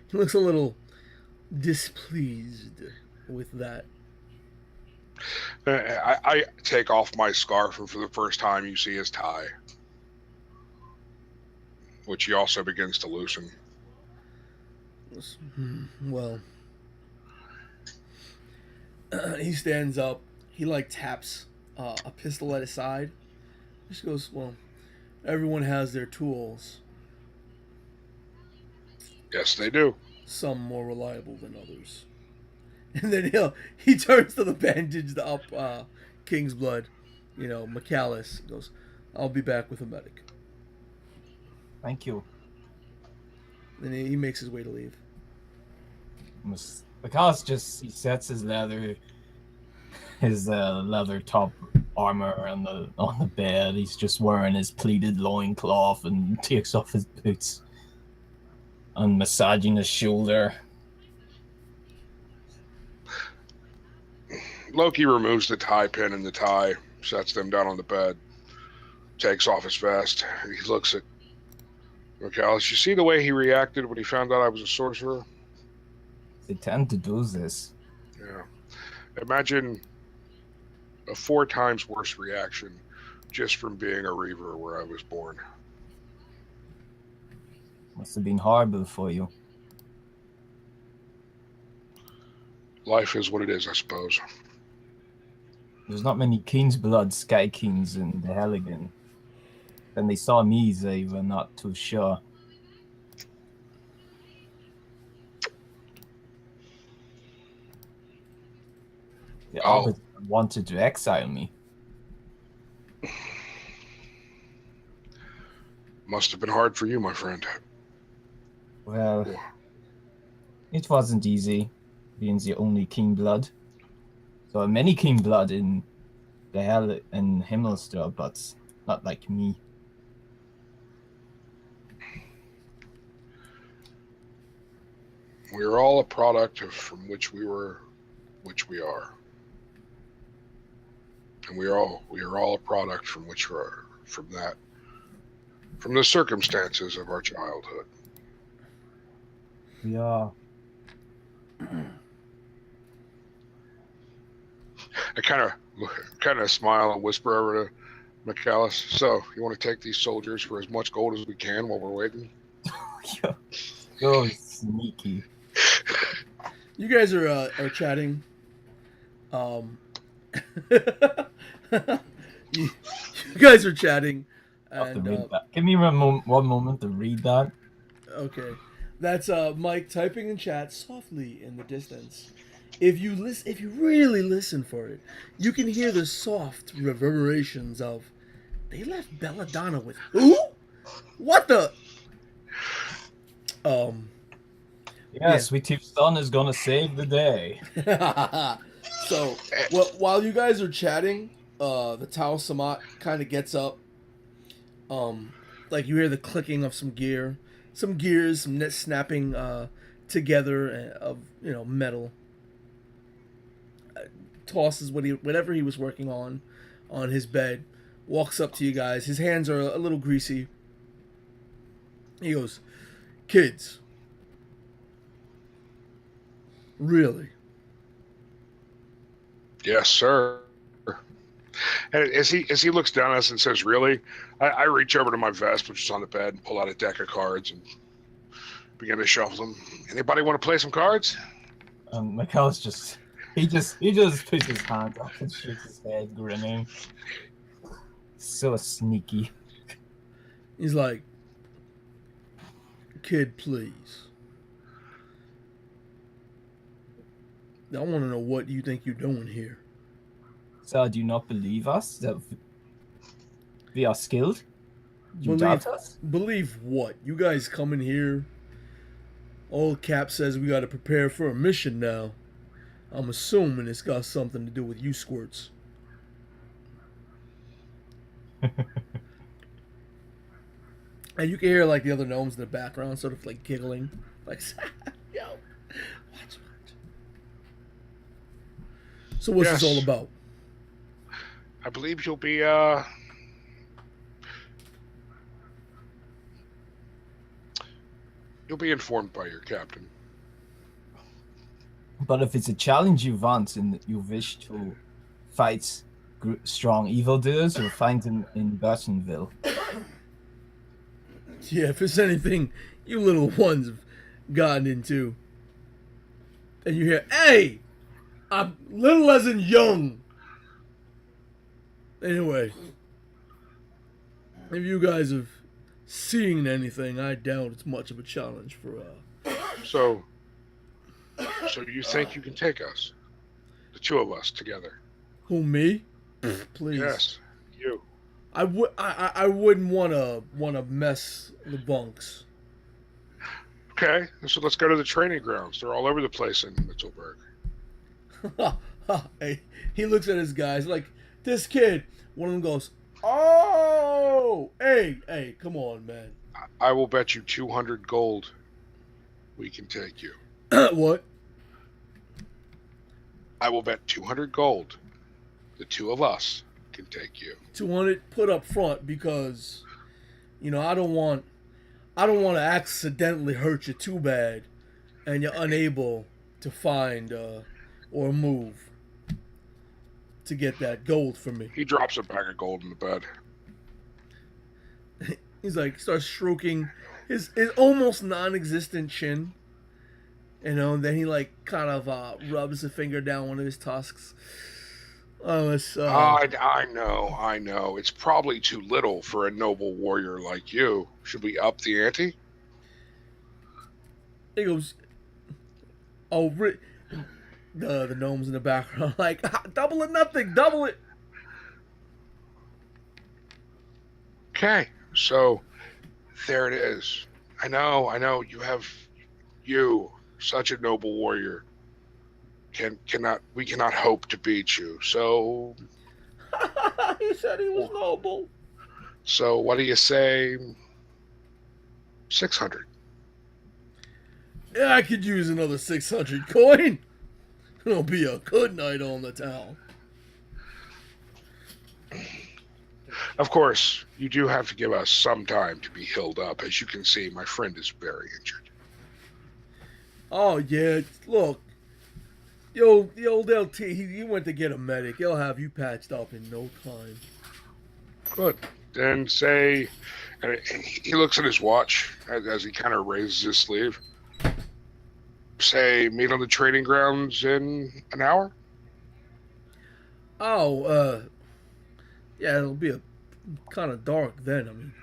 He looks a little displeased with that. I take off my scarf, and for the first time, you see his tie, which he also begins to loosen. Well, he stands up. He taps a pistol at his side. He just goes, "Well, everyone has their tools. Yes, they do. Some more reliable than others." And then he turns to the bandaged up King's Blood. McAllis goes, "I'll be back with a medic." Thank you. And he makes his way to leave. Because he sets his leather top armor on the bed. He's just wearing his pleated loincloth and takes off his boots and massaging his shoulder. Loki removes the tie pin and the tie, sets them down on the bed, takes off his vest. He looks at McAllis. You see the way he reacted when he found out I was a sorcerer? They tend to do this. Yeah. Imagine a 4 times worse reaction just from being a Reaver where I was born. Must have been horrible for you. Life is what it is, I suppose. There's not many King's Blood Sky Kings in the Helligan. When they saw me, they were not too sure. The Arbiter wanted to exile me. Must have been hard for you, my friend. Well, it wasn't easy, being the only King Blood. So many King Blood in the Hell in Himmelstor, but not like me. We are all a product of from which we are. And we are all a product from the circumstances of our childhood. We are. I kind of smile and whisper over to McAllis. So, you want to take these soldiers for as much gold as we can while we're waiting? You're sneaky. You guys are chatting. You guys are chatting. And, give me one moment to read that. Okay, that's Mike typing in chat softly in the distance. If you really listen for it, you can hear the soft reverberations of, "They left Belladonna with who? What the?" Yes, Sweet Tooth Son is gonna save the day. So, while you guys are chatting, the Tau Samat kind of gets up. Like you hear the clicking of some gears, some net snapping together of metal. Tosses whatever he was working on his bed. Walks up to you guys. His hands are a little greasy. He goes, "Kids, really?" Yes, sir. And as he looks down at us and says, "Really?" I reach over to my vest, which is on the bed, and pull out a deck of cards and begin to shuffle them. Anybody want to play some cards? McAllis just puts his hand up and shakes his head, grinning. So sneaky. He's like, "Kid, please. I want to know what you think you're doing here." So, do you not believe us that we are skilled? You doubt us? Believe what? You guys come in here. Old Cap says we got to prepare for a mission now. I'm assuming it's got something to do with you squirts. And you can hear like the other gnomes in the background sort of like giggling. Like, yo, watch. So what's this all about? I believe you'll be informed by your captain. But if it's a challenge you want and you wish to fight strong evildoers, you'll find them in Burtonville. Yeah, if it's anything you little ones have gotten into, and you hear, "Hey, I'm little as in young." Anyway, if you guys have seen anything, I doubt it's much of a challenge for So you think you can take us, the two of us together? Who, me? Please. Yes, you. I wouldn't wanna mess the bunks. Okay, so let's go to the training grounds. They're all over the place in Mitzelberg. Hey, he looks at his guys like this kid. One of them goes, "Oh, hey, come on, man." I will bet you 200 gold we can take you. What? I will bet 200 gold the two of us can take you. 200 put up front because, I don't want to accidentally hurt you too bad, and you're unable to find or move to get that gold from me. He drops a bag of gold in the bed. He's like starts stroking his almost non-existent chin, and then he like kind of rubs a finger down one of his tusks. Oh, it's I know. It's probably too little for a noble warrior like you. Should we up the ante? He goes, oh, the gnomes in the background like double it, nothing, double it. Okay, so there it is. I know. You such a noble warrior. We cannot hope to beat you. So He said he was noble. So what do you say? 600. Yeah, I could use another 600 coin. It'll be a good night on the town. Of course, you do have to give us some time to be healed up. As you can see, my friend is very injured. Oh yeah, look, the old LT, he went to get a medic. He'll have you patched up in no time. Good. Then say, and he looks at his watch as he kind of raises his sleeve. Say, meet on the training grounds in an hour? Oh, yeah, it'll be a kind of dark then. I mean,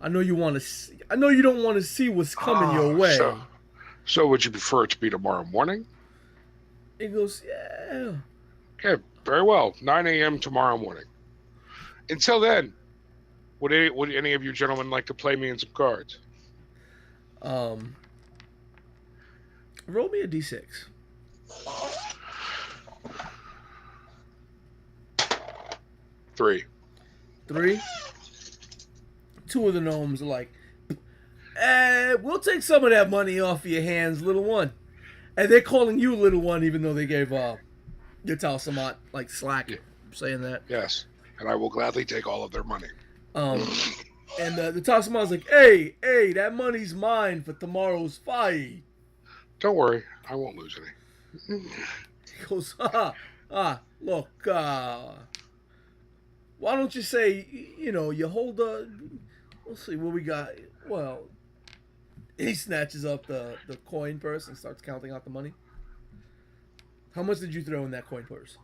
I know you don't want to see what's coming your way. So would you prefer it to be tomorrow morning? He goes, yeah. Okay, very well. 9 a.m. tomorrow morning. Until then, would any of you gentlemen like to play me in some cards? Roll me a d6. 3. 3. 2 of the gnomes are like, we'll take some of that money off of your hands, little one. And they're calling you little one, even though they gave Yatal Samat like slack saying that. Yes, and I will gladly take all of their money. And the Tal Samat's like, hey, that money's mine for tomorrow's fight. Don't worry, I won't lose any. He goes, look, why don't you say, you hold let's see what we got. Well, he snatches up the coin purse and starts counting out the money. How much did you throw in that coin purse?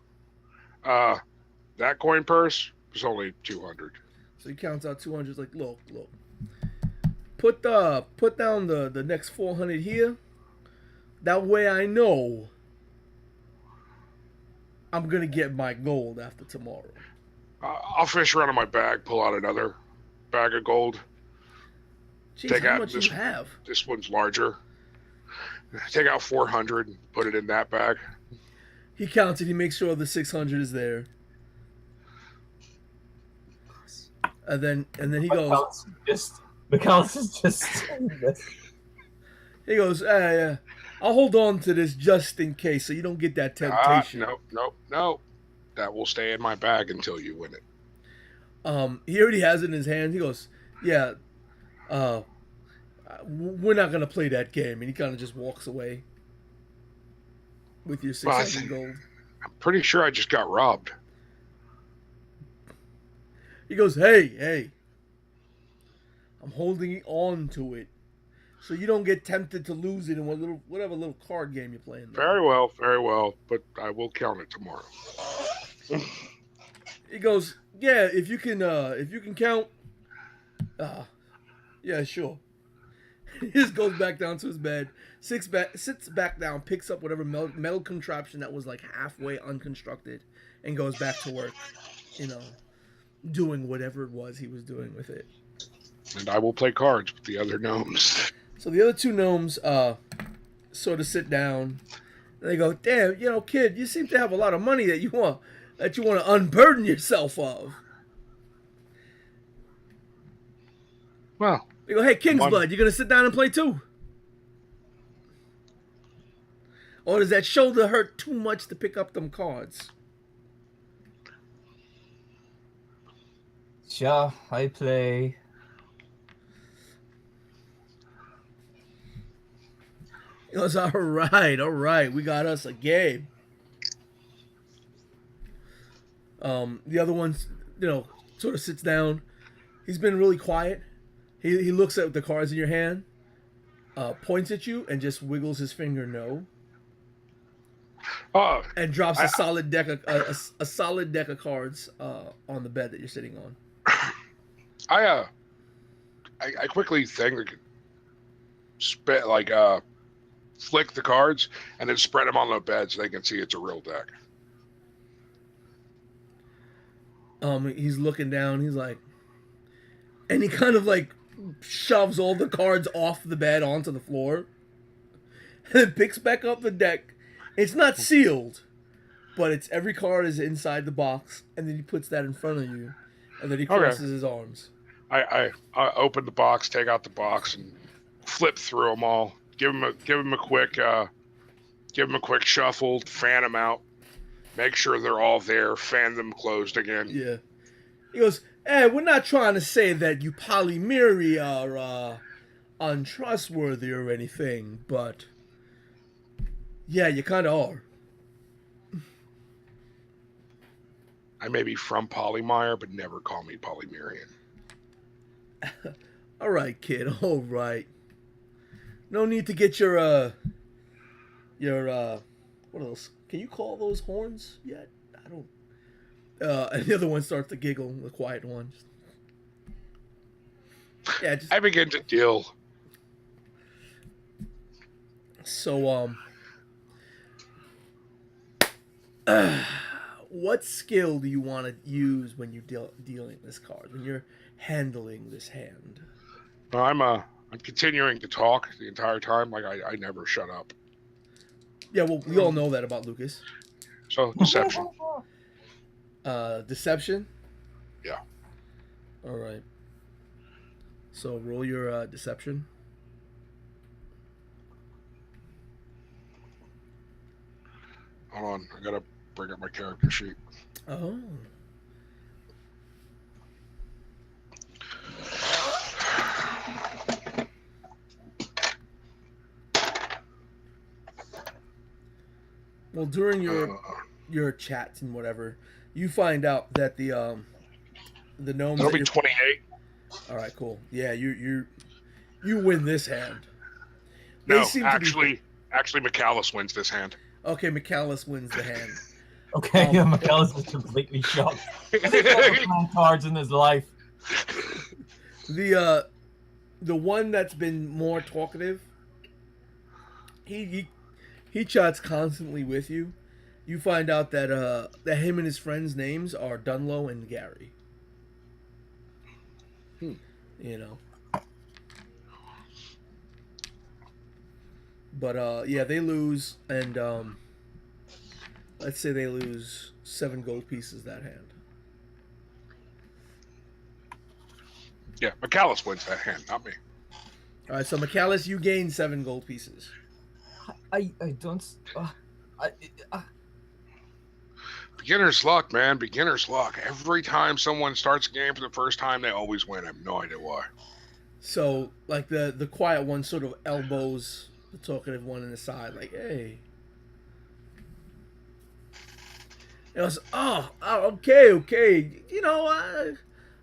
That coin purse was only 200. So he counts out 200. Like, look. Put down the next 400 here. That way I know I'm gonna get my gold after tomorrow. I'll fish around in my bag, pull out another bag of gold. Jeez, Take how out much you have? This one's larger. Take out 400 and put it in that bag. He counts it. He makes sure the 600 is there. And then he goes. McAllis is just. He goes, I'll hold on to this just in case, so you don't get that temptation. No. That will stay in my bag until you win it. He already has it in his hand. He goes, yeah. We're not gonna play that game, and he kind of just walks away with your 600 gold. I'm pretty sure I just got robbed. He goes, hey, I'm holding on to it, so you don't get tempted to lose it in whatever little card game you're playing. Very well, but I will count it tomorrow. He goes, yeah, if you can count, yeah, sure. He just goes back down to his bed, sits back down, picks up whatever metal contraption that was like halfway unconstructed, and goes back to work. You know, doing whatever it was he was doing with it. And I will play cards with the other gnomes. So the other two gnomes sort of sit down. And they go, "Damn, you know, kid, you seem to have a lot of money that you want to unburden yourself of." Well, They go, "Hey, Kingsblood, you gonna sit down and play too? Or does that shoulder hurt too much to pick up them cards?" Sure, I play. He goes, all right, we got us a game. The other one, you know, sort of sits down. He's been really quiet. He looks at the cards in your hand, points at you, and just wiggles his finger no, oh, and drops a solid deck of cards on the bed that you're sitting on. I quickly flick the cards and then spread them on the bed so they can see it's a real deck. He's looking down. He's like, and he kind of like shoves all the cards off the bed onto the floor, and then picks back up the deck. It's not sealed, but it's every card is inside the box, and then he puts that in front of you, and then he crosses his arms. I open the box, take out the box, and flip through them all. Give him a quick shuffle, fan them out, make sure they're all there, fan them closed again. Yeah. He goes, "Hey, we're not trying to say that you polymeri are untrustworthy or anything, but yeah, you kind of are." I may be from Polymire, but never call me Polymerian. All right, kid. All right. No need to get your what are those? Can you call those horns yet? I don't. And the other one starts to giggle. The quiet one. Yeah. I begin to deal. So what skill do you want to use when you're dealing this card? When you're handling this hand? I'm continuing to talk the entire time. Like I never shut up. Yeah, well, we all know that about Lucas. So deception. Deception? Yeah. All right. So roll your deception. Hold on, I gotta bring up my character sheet. Oh. Well, during your chats and whatever, you find out that the gnomes. That'll be 28. All right, cool. Yeah, you win this hand. No, actually, McAllis wins this hand. Okay, McAllis wins the hand. Okay, McAllis is completely shocked. He's never played cards in his life. The one that's been more talkative, he chats constantly with you. You find out that him and his friends' names are Dunlow and Gary. You know. But yeah, they lose, and let's say they lose 7 gold pieces that hand. Yeah, McAllis wins that hand, not me. All right, so McAllis, you gain 7 gold pieces. I don't. Beginner's luck, man. Beginner's luck. Every time someone starts a game for the first time, they always win. I have no idea why. So, like, the quiet one sort of elbows the talkative one in the side, like, "Hey." It was, okay. You know, I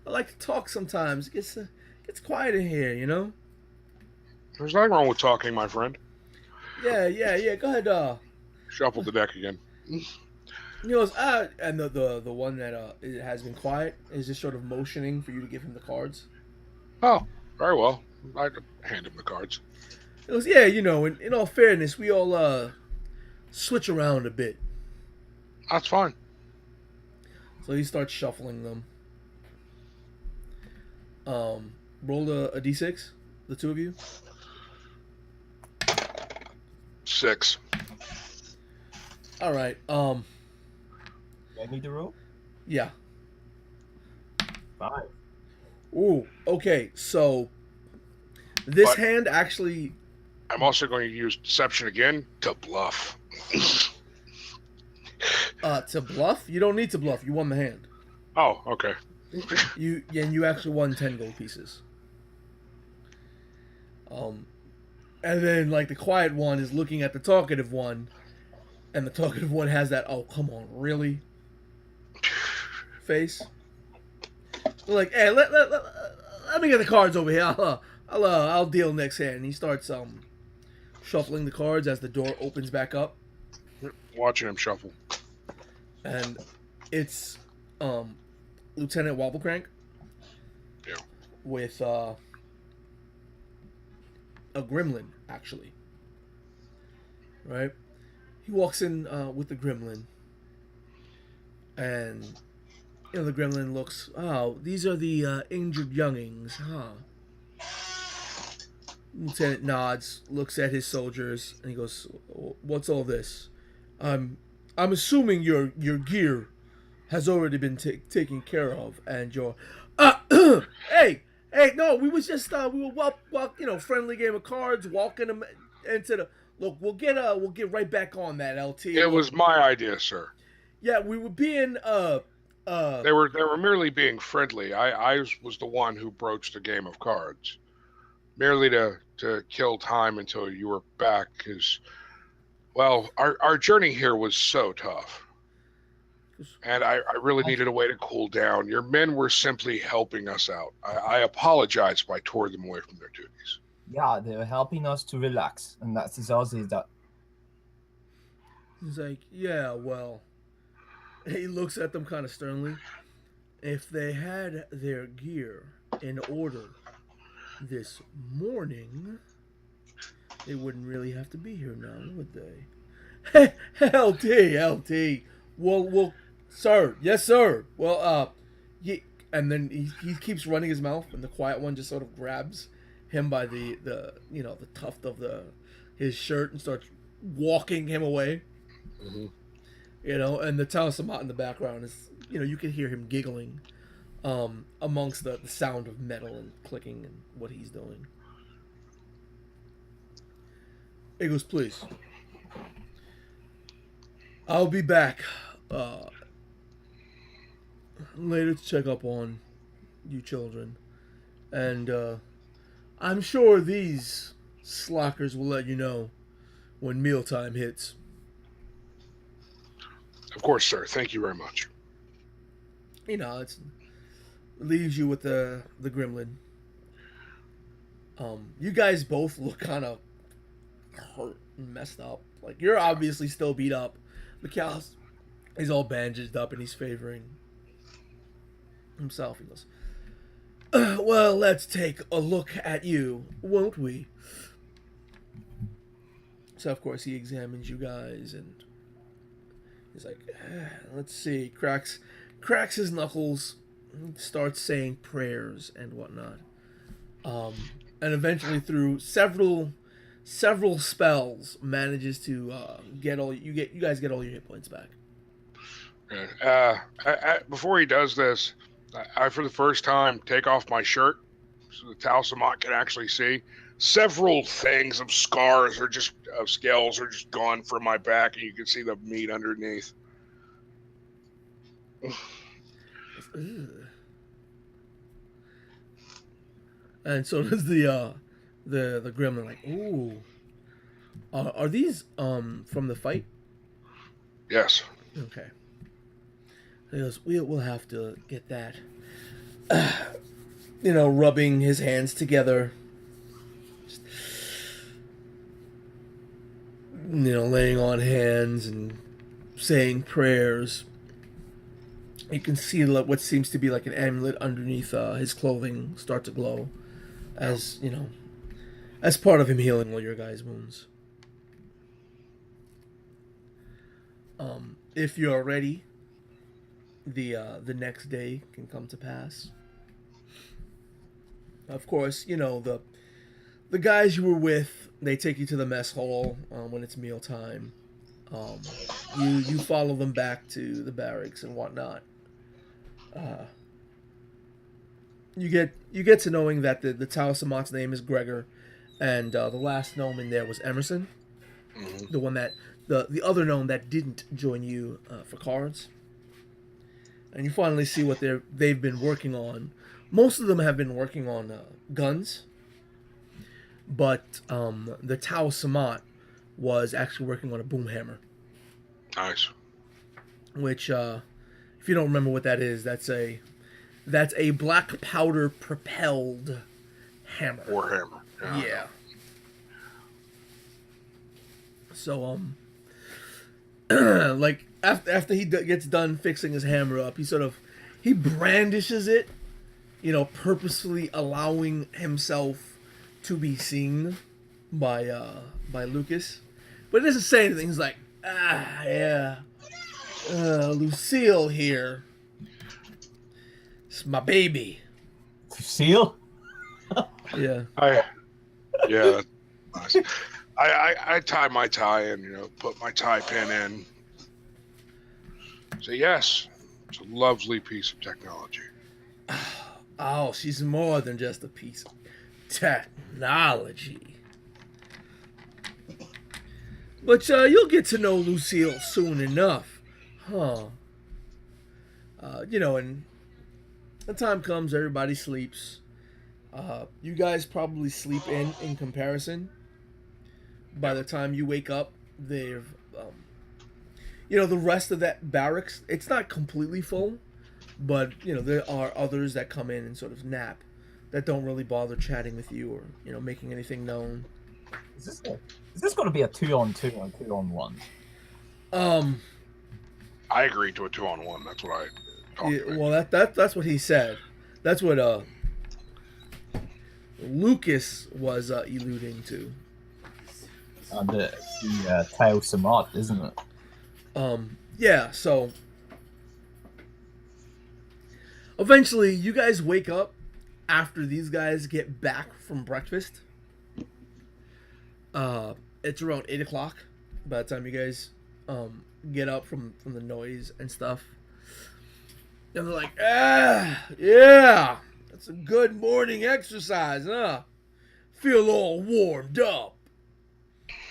like to talk sometimes. It gets quiet in here, you know? There's nothing wrong with talking, my friend. Yeah. Go ahead, Shuffle the deck again. He goes, and the one that it has been quiet is just sort of motioning for you to give him the cards. Oh, very well. I hand him the cards. He goes, yeah, you know, in all fairness, we all switch around a bit. That's fine. So he starts shuffling them. Roll a d6, the two of you. 6. All right. I need to roll? Yeah. 5. Ooh. Okay. So this But- hand actually. I'm also going to use deception again to bluff. To bluff. You don't need to bluff. You won the hand. Oh, okay. You actually won 10 gold pieces. And then like the quiet one is looking at the talkative one, and the talkative one has that "oh come on really" face. They're like, hey, let me get the cards over here. I'll deal next hand. And he starts shuffling the cards as the door opens back up, Watching him shuffle. and it's Lieutenant Wobblecrank. Yeah. With a gremlin, actually. Right? He walks in with the gremlin. And, you know, the gremlin looks, oh, these are the injured youngings, huh? Lieutenant nods, looks at his soldiers, and he goes, what's all this? I'm assuming your gear has already been taken care of, and your... hey, no, we was just we were friendly game of cards, walking them into the look. We'll get right back on that, LT. It was my idea, sir. Yeah, we were being They were merely being friendly. I was the one who broached a game of cards, merely to kill time until you were back. Because, well, our journey here was so tough. And I really needed a way to cool down. Your men were simply helping us out. I apologize if I tore them away from their duties. Yeah, they're helping us to relax, and that's all they do. He's like, yeah, well, he looks at them kind of sternly. If they had their gear in order this morning, they wouldn't really have to be here now, would they? LT. Well, sir. Yes, sir. Well, and then he keeps running his mouth, and the quiet one just sort of grabs him by the tuft of his shirt and starts walking him away. Mm-hmm. You know, and the Talisamat in the background is, you know, you can hear him giggling amongst the sound of metal and clicking and what he's doing. He goes, please. I'll be back later to check up on you children. And I'm sure these slackers will let you know when mealtime hits. Of course, sir. Thank you very much. You know, it leaves you with the gremlin. You guys both look kind of hurt and messed up. Like, you're obviously still beat up. Mikhail's, he's all bandaged up and he's favoring himself. He goes, well, let's take a look at you, won't we? So, of course, he examines you guys and he's like, let's see. Cracks his knuckles, starts saying prayers and whatnot. And eventually, through several spells, manages to you guys get all your hit points back. Before he does this, I for the first time take off my shirt so the Talisamat can actually see. Several things of scars or just of scales are just gone from my back, and you can see the meat underneath. And so does the gremlin. Like, ooh, are these from the fight? Yes. Okay. He goes, we'll have to get that. You know, rubbing his hands together. Just, you know, laying on hands and saying prayers. You can see what seems to be like an amulet underneath his clothing start to glow. as you know, as part of him healing all your guys' wounds. If you're ready, the next day can come to pass. Of course, you know the guys you were with. They take you to the mess hall when it's mealtime. You follow them back to the barracks and whatnot. You get to knowing that the Tau Samat's name is Gregor, and the last gnome in there was Emerson, the one that the other gnome that didn't join you for cards. And you finally see what they've been working on. Most of them have been working on guns, but the Tau Samat was actually working on a boom hammer. Nice. Which, if you don't remember what that is, that's a black powder propelled hammer. Warhammer. Yeah. So like after he gets done fixing his hammer up, he brandishes it, you know, purposefully allowing himself to be seen by Lucas, but he doesn't say anything. He's like, yeah, Lucille here. It's my baby. Lucille? Yeah. Yeah. Nice. I tie my tie and, you know, put my tie pin in. Say yes. It's a lovely piece of technology. Oh, she's more than just a piece of technology. But you'll get to know Lucille soon enough, huh? You know, and the time comes, everybody sleeps. You guys probably sleep in comparison. By the time you wake up, they've, you know, the rest of that barracks, it's not completely full, but, you know, there are others that come in and sort of nap that don't really bother chatting with you or, you know, making anything known. Is this going to be a 2-on-2 or 2-on-1? I agreed to a 2-on-1. That's what I talked about. Well, that's what he said. That's what Lucas was alluding to. The Tau Samat, isn't it? Yeah, so eventually you guys wake up after these guys get back from breakfast. It's around 8 o'clock by the time you guys get up from the noise and stuff. And they're like, yeah, that's a good morning exercise, huh? Feel all warmed up.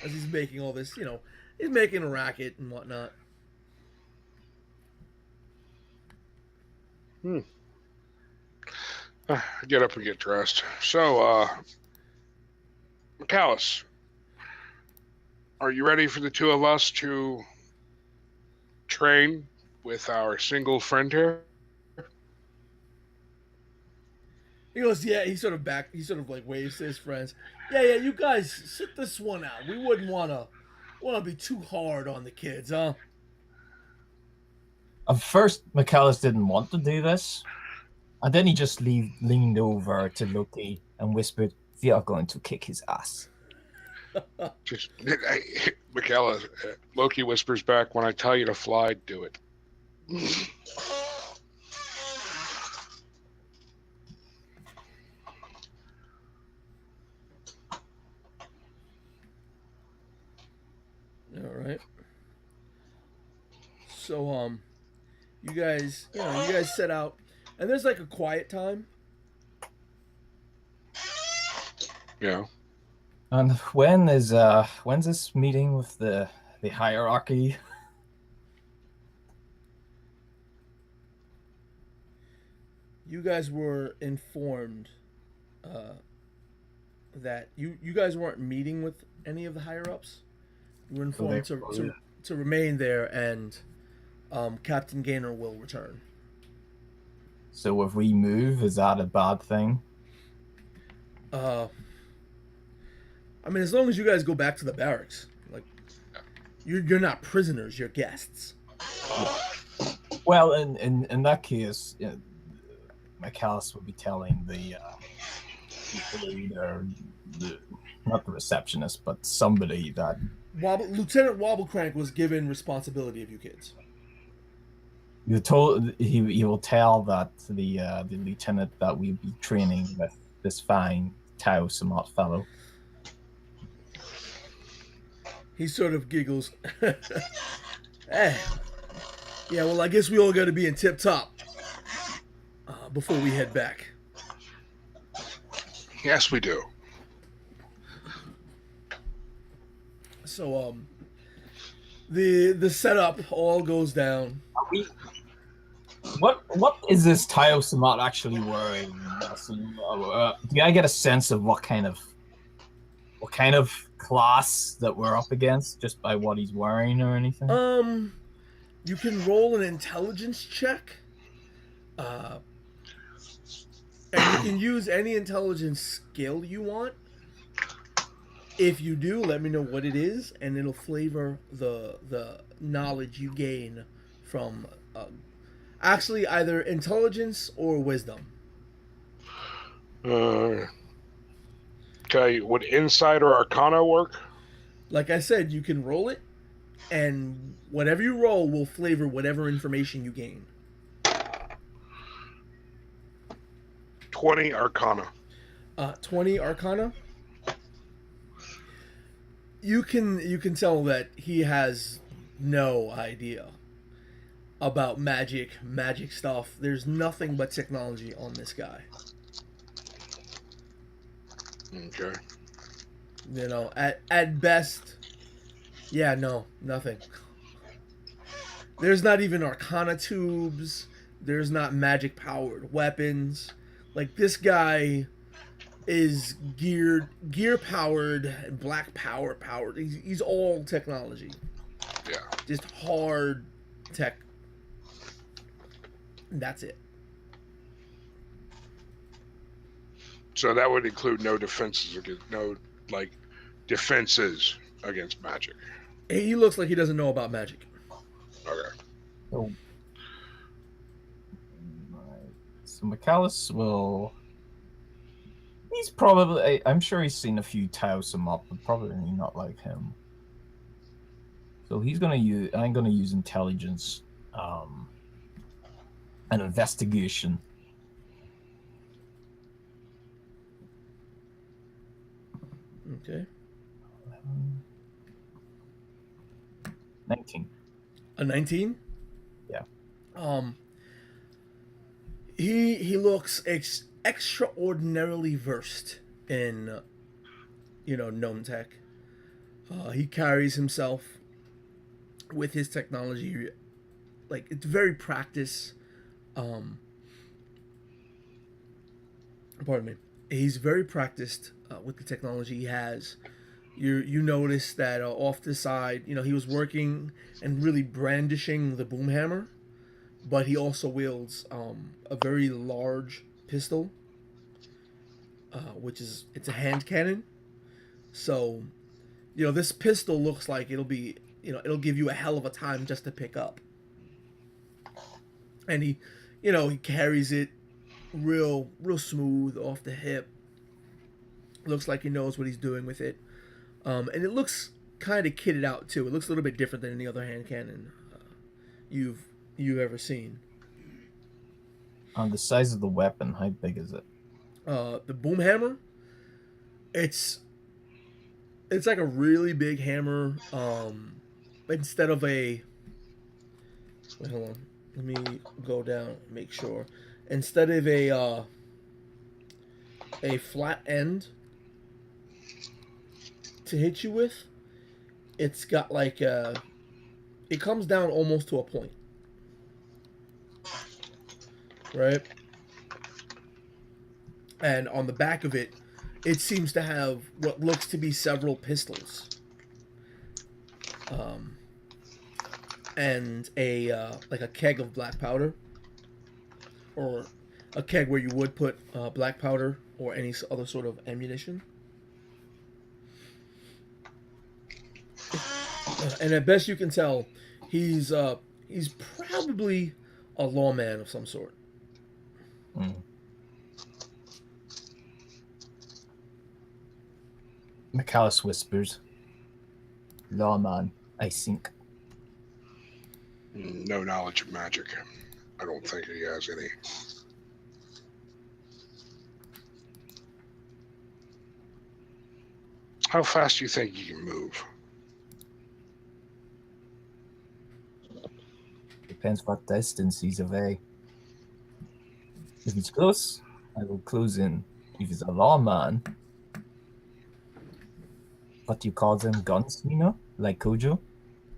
As he's making all this, you know, he's making a racket and whatnot. Get up and get dressed. So, McAllis, are you ready for the two of us to train with our single friend here? He goes, yeah. He sort of like waves to his friends. Yeah. You guys sit this one out. We wouldn't wanna be too hard on the kids, huh? At first, McAllis didn't want to do this, and then he just leaned over to Loki and whispered, "We are going to kick his ass." McAllis, Loki whispers back, "When I tell you to fly, do it." All right. So you guys set out, and there's like a quiet time. Yeah. And when's this meeting with the hierarchy? You guys were informed that you guys weren't meeting with any of the higher ups. You were informed to remain there, and Captain Gaynor will return. So if we move, is that a bad thing? I mean, as long as you guys go back to the barracks, like you're not prisoners, you're guests. Well, in that case, McAllis would be telling the Hopefully not the receptionist, but somebody that Lieutenant Wobblecrank was given responsibility of you kids. you told he will tell that the lieutenant that we'll be training with this fine Tau Samat fellow. He sort of giggles. Eh. Yeah, well, I guess we all got to be in tip top before we head back. Yes, we do. So, the setup all goes down. What is this Tau Samat actually wearing? Do I get a sense of what kind of class that we're up against just by what he's wearing or anything? You can roll an intelligence check. And you can use any intelligence skill you want. If you do, let me know what it is, and it'll flavor the knowledge you gain from actually either intelligence or wisdom. Okay, would insight or arcana work? Like I said, you can roll it, and whatever you roll will flavor whatever information you gain. 20 arcana. 20 arcana. You can tell that he has no idea about magic stuff. There's nothing but technology on this guy. Okay. You know, at best, yeah, no, nothing. There's not even arcana tubes. There's not magic powered weapons. Like, this guy is gear powered and black power powered. He's all technology. Yeah. Just hard tech. And that's it. So that would include no defenses against magic. He looks like he doesn't know about magic. Okay. So McAllis will. He's probably. I'm sure he's seen a few Tau Samat, but probably not like him. So he's gonna use. I'm gonna use intelligence, an investigation. Okay. 19. A 19? Yeah. He looks extraordinarily versed in, gnome tech. He carries himself with his technology like it's very practiced. Pardon me. He's very practiced with the technology he has. You notice that off the side, he was working and really brandishing the boom hammer, but he also wields a very large pistol, it's a hand cannon. So, this pistol looks like it'll give you a hell of a time just to pick up. And he carries it real smooth off the hip. Looks like he knows what he's doing with it. And it looks kind of kitted out too. It looks a little bit different than any other hand cannon you've ever seen. On the size of the weapon, how big is it? The boom hammer, it's like a really big hammer. Instead of a wait, hold on. Let me go down and make sure. Instead of a flat end to hit you with, it's got like it comes down almost to a point, right? And on the back of it, it seems to have what looks to be several pistols, and like a keg of black powder, or a keg where you would put black powder or any other sort of ammunition. And at best you can tell, he's probably a lawman of some sort. Mm. McAllis whispers. Lawman, I think. No knowledge of magic. I don't think he has any. How fast do you think you can move? Depends what distance he's away. If he's close, I will close in. If he's a lawman, what do you call them, gunslinger? Like Kojo?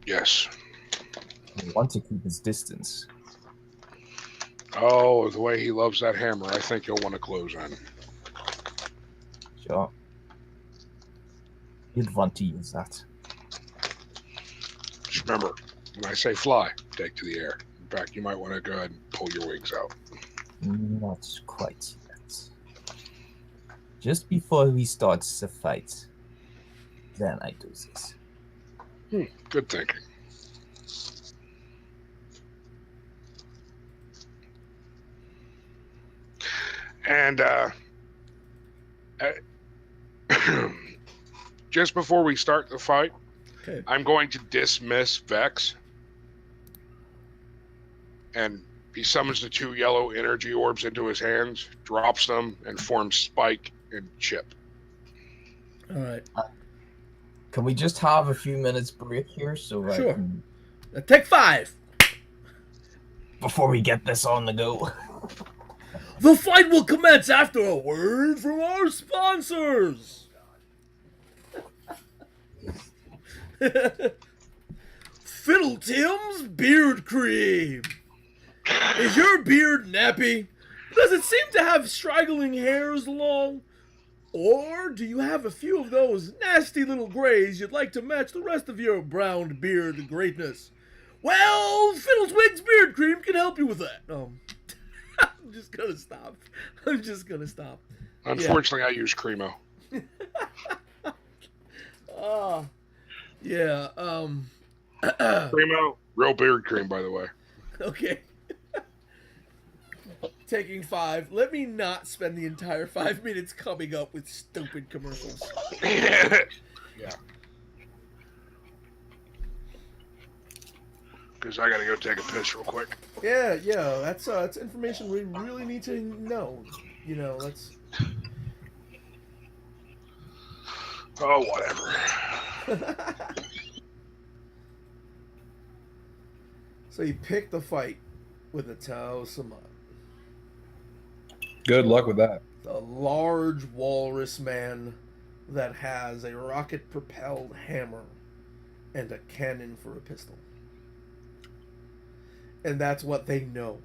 Yes. I want to keep his distance. Oh, the way he loves that hammer, I think he'll want to close in. Sure. You'd want to use that. Just remember, when I say fly, take to the air. In fact, you might want to go ahead and pull your wings out. Not quite yet. Just before we start the fight, then I do this. Good thinking. And just before we start the fight, Okay. I'm going to dismiss Vex. And he summons the 2 yellow energy orbs into his hands, drops them, and forms Spike and Chip. All right. Can we just have a few minutes break here so I Sure. can, Take 5. before we get this on the go? The fight will commence after a word from our sponsors. Fiddle Tim's Beard Cream. Is your beard nappy? Does it seem to have straggling hairs along? Or do you have a few of those nasty little grays you'd like to match the rest of your brown beard greatness? Well, Fiddleswig's Beard Cream can help you with that. I'm just gonna stop. Unfortunately, I use Cremo. Yeah, Cremo, real beard cream, by the way. okay. Taking 5. Let me not spend the entire 5 minutes coming up with stupid commercials. Yeah. Because I gotta go take a piss real quick. Yeah, that's information we really need to know. You know, that's... Oh, whatever. So you picked the fight with the Tao Samat. Good luck with that. The large walrus man that has a rocket-propelled hammer and a cannon for a pistol. And that's what they know.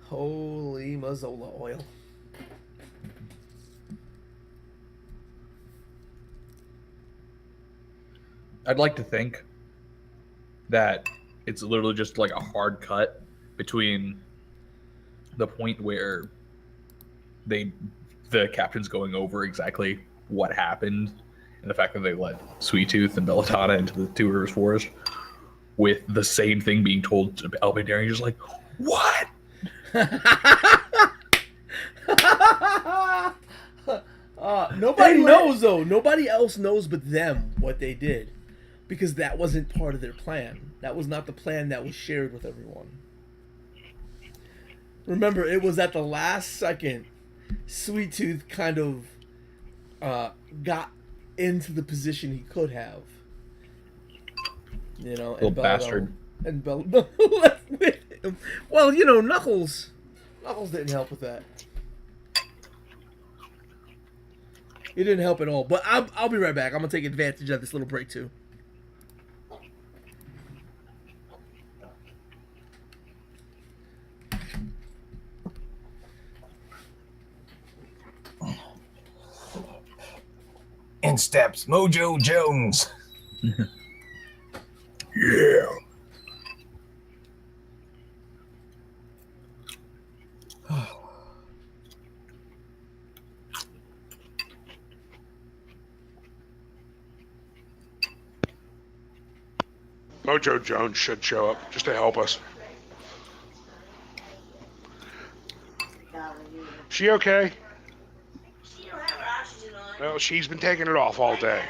Holy Mazola oil. I'd like to think that it's literally just like a hard cut between the point where the captain's going over exactly what happened and the fact that they let Sweet Tooth and Belladonna into the Two Rivers Forest, with the same thing being told to Albandarian, just like, what? Nobody knows, though. Nobody else knows but them what they did. Because that wasn't part of their plan. That was not the plan that was shared with everyone. Remember, it was at the last second Sweet Tooth kind of got into the position he could have. You know, Little bastard. And Belladonna left with him. Well, you know, Knuckles didn't help with that. It didn't help at all. But I'll be right back. I'm gonna take advantage of this little break too. In steps Mojo Jones. Yeah. Mojo Jones should show up just to help us. She okay? She don't have her oxygen on. Well, she's been taking it off all day.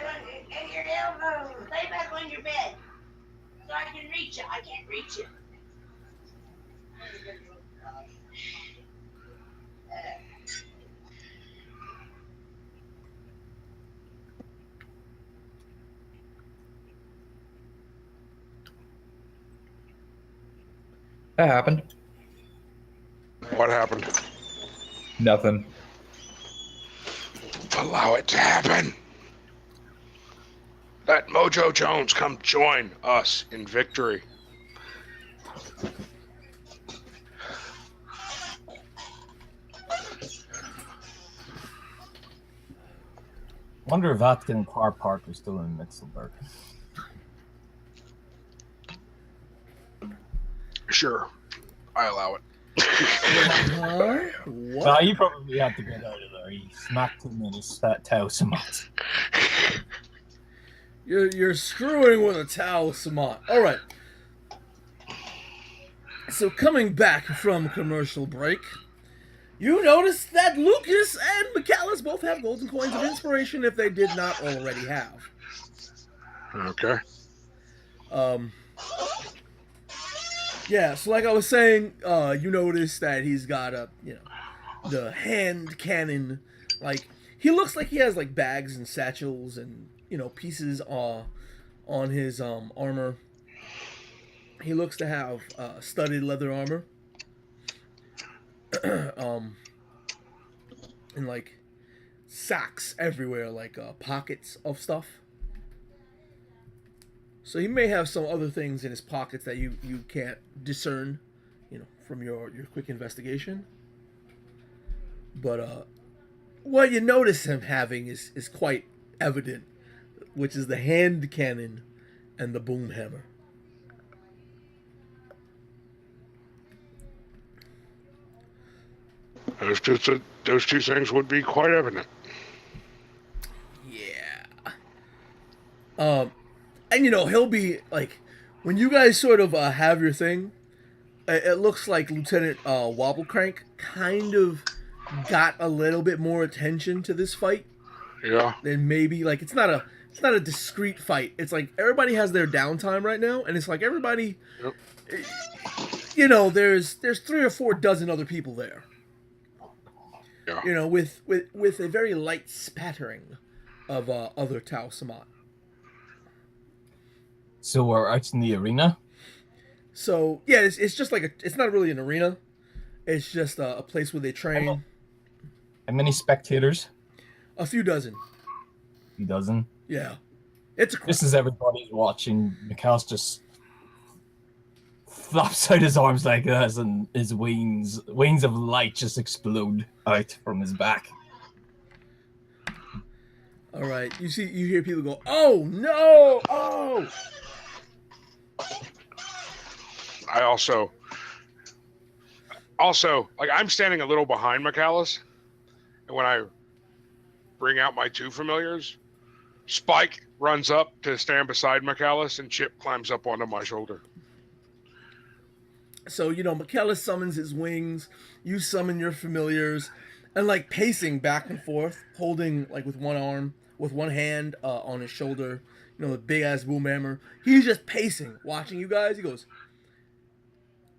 Get your elbow. Lay back on your bed. So I can reach you. I can't reach you. That happened. What happened? Nothing. Allow it to happen. Let Mojo Jones come join us in victory. Wonder if Atkin and Car Park are still in Mitzelberg. Sure, I allow it. What? Nah, you probably have to get out of there. He smacked him in his fat Tau Samat. You're screwing with a Tau Samat. All right. So coming back from commercial break, you notice that Lucas and McAllis both have golden coins of inspiration if they did not already have. Okay. Yeah, so like I was saying, you notice that he's got the hand cannon. Like, he looks like he has like bags and satchels and, pieces on his armor. He looks to have studded leather armor. And like sacks everywhere, like pockets of stuff. So he may have some other things in his pockets that you can't discern, from your quick investigation. But what you notice him having is quite evident, which is the hand cannon and the boom hammer. Those two things would be quite evident. Yeah. And he'll be like, when you guys sort of have your thing, it looks like Lieutenant Wobblecrank kind of got a little bit more attention to this fight. Yeah. Than maybe like it's not a discrete fight. It's like everybody has their downtime right now, and it's like everybody, Yep. there's 3 or 4 dozen other people there. Yeah. With a very light spattering of other Tau Samat. So we're out in the arena? So, yeah, it's just like it's not really an arena. It's just a place where they train. How many spectators? A few dozen. He doesn't. Yeah. It's a crowd. This is everybody's watching. Mikhail's just flaps out his arms like this, and his wings of light just explode out from his back. All right. You hear people go, "Oh, no! Oh!" I also, like, I'm standing a little behind McAllis, and when I bring out my 2 familiars, Spike runs up to stand beside McAllis, and Chip climbs up onto my shoulder. So, McAllis summons his wings, you summon your familiars, and like pacing back and forth, holding like with one hand on his shoulder, the big ass boom hammer. He's just pacing, watching you guys. He goes,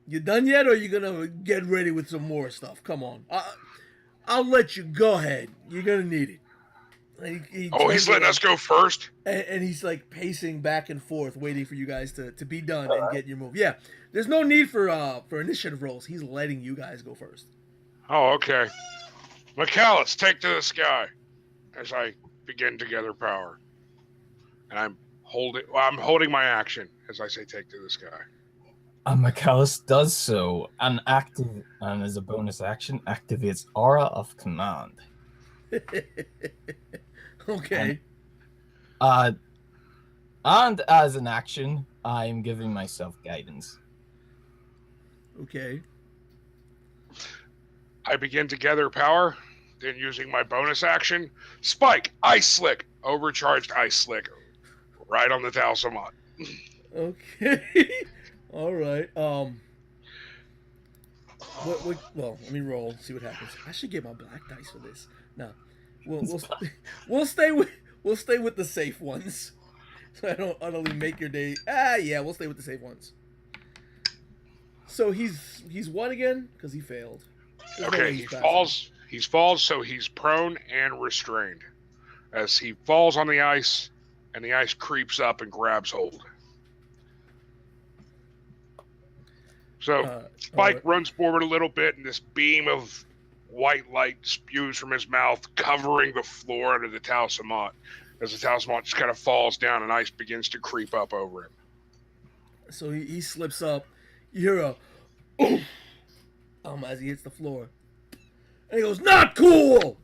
"You done yet, or are you gonna get ready with some more stuff? Come on, I'll let you go ahead. You're gonna need it." And He's letting us go first? And he's like pacing back and forth, waiting for you guys to be done and get your move. Yeah, there's no need for initiative rolls. He's letting you guys go first. Oh, okay. McAllis, take to the sky as I begin to gather power. And I'm holding my action as I say take to the sky. McAllis does so, and as a bonus action, activates Aura of Command. Okay. And as an action, I'm giving myself guidance. Okay. I begin to gather power, then using my bonus action, Spike, Ice Slick, overcharged Ice Slick, right on the Tau Samat. Okay. All right. Well, let me roll. See what happens. I should get my black dice for this. No, we'll stay with the safe ones, so I don't utterly make your day. Yeah, we'll stay with the safe ones. So he's what again? Because he failed. There's no way Okay, he he's passing. falls. He falls, so he's prone and restrained. As he falls on the ice, and the ice creeps up and grabs hold. So Spike runs forward a little bit, and this beam of white light spews from his mouth, covering the floor under the Talisman. As the Talisman just kind of falls down, and ice begins to creep up over him. So he slips up. You hear a as he hits the floor, and he goes, "Not cool."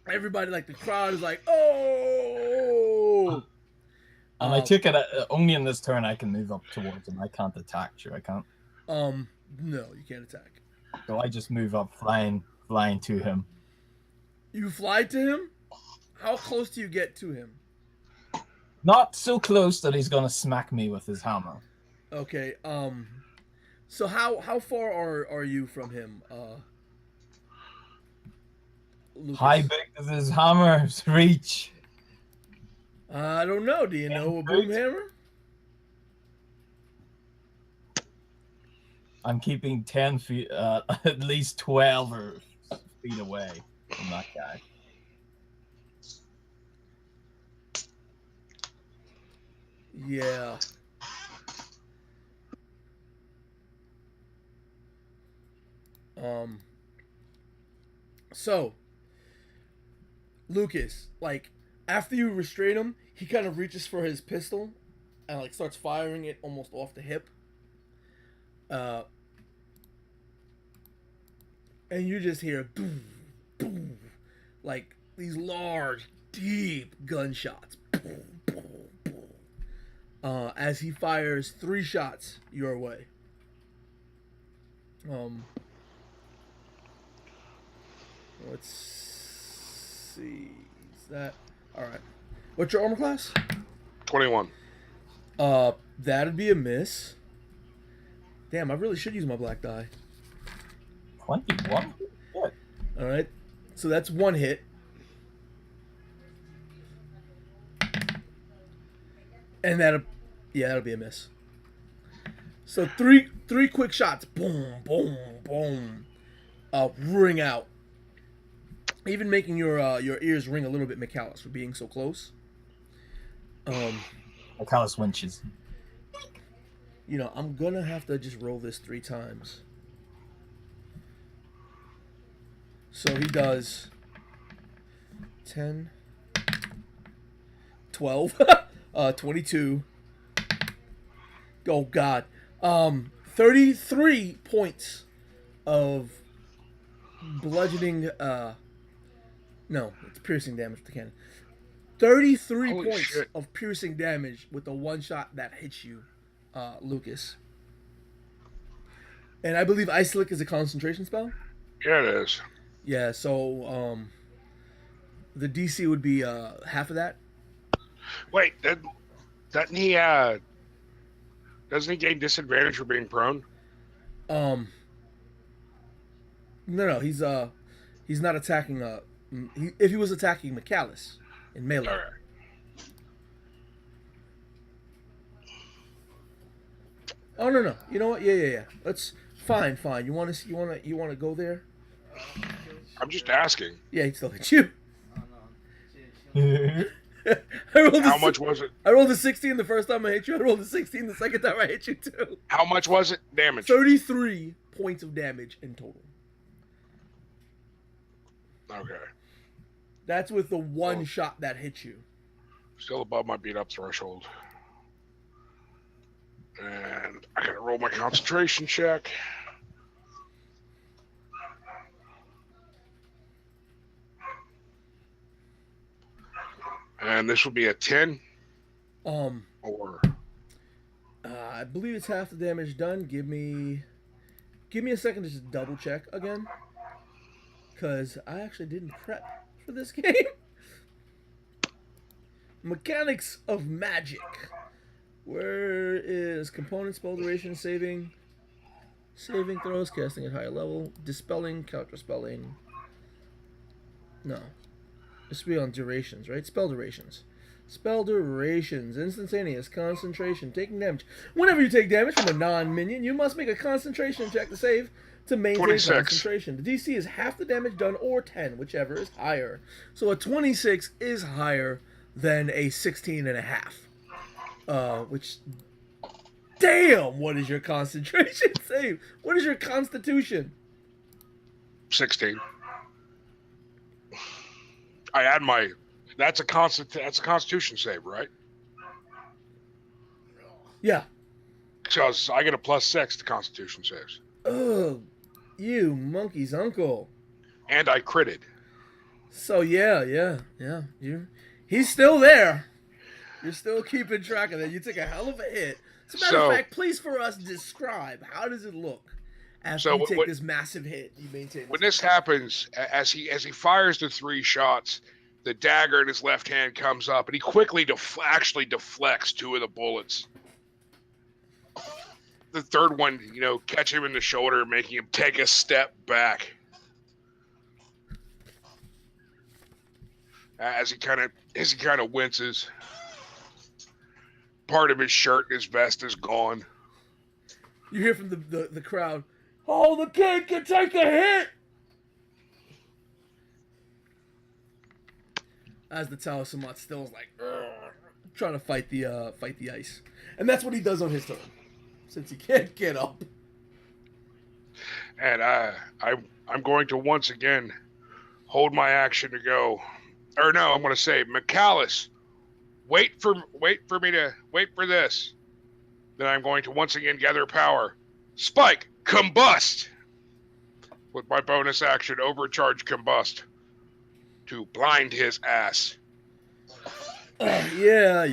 Everybody, like the crowd, is like, "Oh!" And I took it only in this turn I can move up towards him. I can't attack. Sure, I can't. No, you can't attack. So I just move up, flying to him. You fly to him? How close do you get to him? Not so close that he's gonna smack me with his hammer. Okay. So how far are you from him? Lucas? How big does his hammer's reach? I don't know. Do you know a boom hammer? I'm keeping 10 feet, at least 12 feet away from that guy. Yeah. So, Lucas, like, after you restrain him, he kind of reaches for his pistol and, like, starts firing it almost off the hip. And you just hear boom, boom, like these large, deep gunshots. Boom, boom, boom. As he fires 3 shots your way. Let's see. Is that all right? What's your armor class? 21. That'd be a miss. Damn, I really should use my black die. 21? Good. All right, so that's 1 hit. And that'll be a miss. So three quick shots, boom, boom, boom, ring out, even making your ears ring a little bit, McCallus, for being so close. McCallus winches. You know, I'm gonna have to just roll this 3 times. So he does 10, 12, 22. Oh God. 33 points of bludgeoning. No, it's piercing damage with the cannon. 33 Holy points shit. of piercing damage with the one shot that hits you, Lucas. And I believe Ice Lick is a concentration spell. Yeah, it is. Yeah, so the DC would be half of that. Wait, doesn't he gain disadvantage for being prone? No, he's not attacking. If he was attacking McCallus in melee. All right. Oh no. You know what? Yeah. Let's fine. You want to go there? I'm just asking. Yeah, he still hit you. That's I rolled How much was it? I rolled a 16 the first time I hit you. I rolled a 16 the second time I hit you too. How much was it? Damage. 33 points of damage in total. Okay. That's with the one shot that hit you. Still above my beat up threshold. And I gotta roll my concentration check. And this will be a 10 or I believe it's half the damage done. Give me a second to just double check again, because I actually didn't prep for this game. Mechanics of magic. Where is component spell duration, saving throws, casting at higher level, dispelling, counterspelling? No. This should be on durations, right? Spell durations. Spell durations. Instantaneous concentration. Taking damage. Whenever you take damage from a non-minion, you must make a concentration check to save to maintain 26. concentration. The DC is half the damage done or 10, whichever is higher. So a 26 is higher than a 16 and a half. Which... Damn! What is your concentration save? What is your constitution? 16. I add my. That's a Constitution save, right? Yeah. Because I get a +6 to Constitution saves, Oh, you monkey's uncle. and I critted. So yeah. He's still there. You're still keeping track of that. You took a hell of a hit. As a matter of fact, please for us describe how does it look after you take this massive hit. You maintain. When this happens, as he fires the 3 shots, the dagger in his left hand comes up, and he quickly actually deflects 2 of the bullets. The third one, catch him in the shoulder, making him take a step back. As he kind of winces. Part of his shirt and his vest is gone. You hear from the crowd, "Oh, the kid can take a hit!" As the Talisman still is like trying to fight the ice, and that's what he does on his turn, since he can't get up. And I'm going to once again hold my action to go, or no, I'm going to say, McCallus, wait for this. Then I'm going to once again gather power. Spike, combust! With my bonus action, overcharge combust. To blind his ass. Yeah.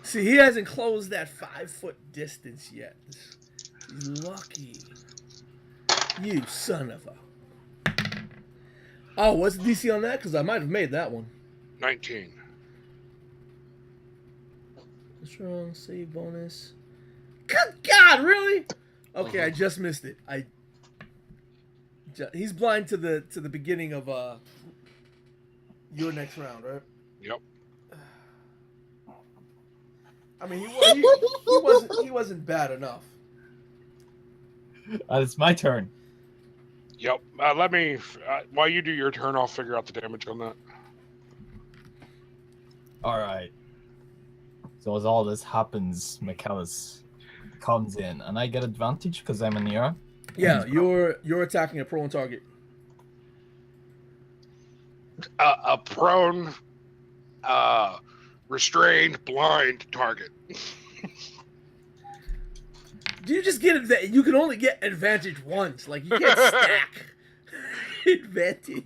See, he hasn't closed that 5-foot distance yet. He's lucky. You son of a... Oh, what's the DC on that? Because I might have made that one. 19. Strong save bonus. Good God, really? Okay, I just missed it. He's blind to the beginning of your next round, right? Yep. I mean, he wasn't bad enough. It's my turn. Yep. Let me, while you do your turn, I'll figure out the damage on that. All right. So as all this happens, McCallus comes in, and I get advantage because I'm in the air. Yeah, you're attacking a prone target. A prone, restrained, blind target. Do you just get that? You can only get advantage once. Like, you can't stack advantage.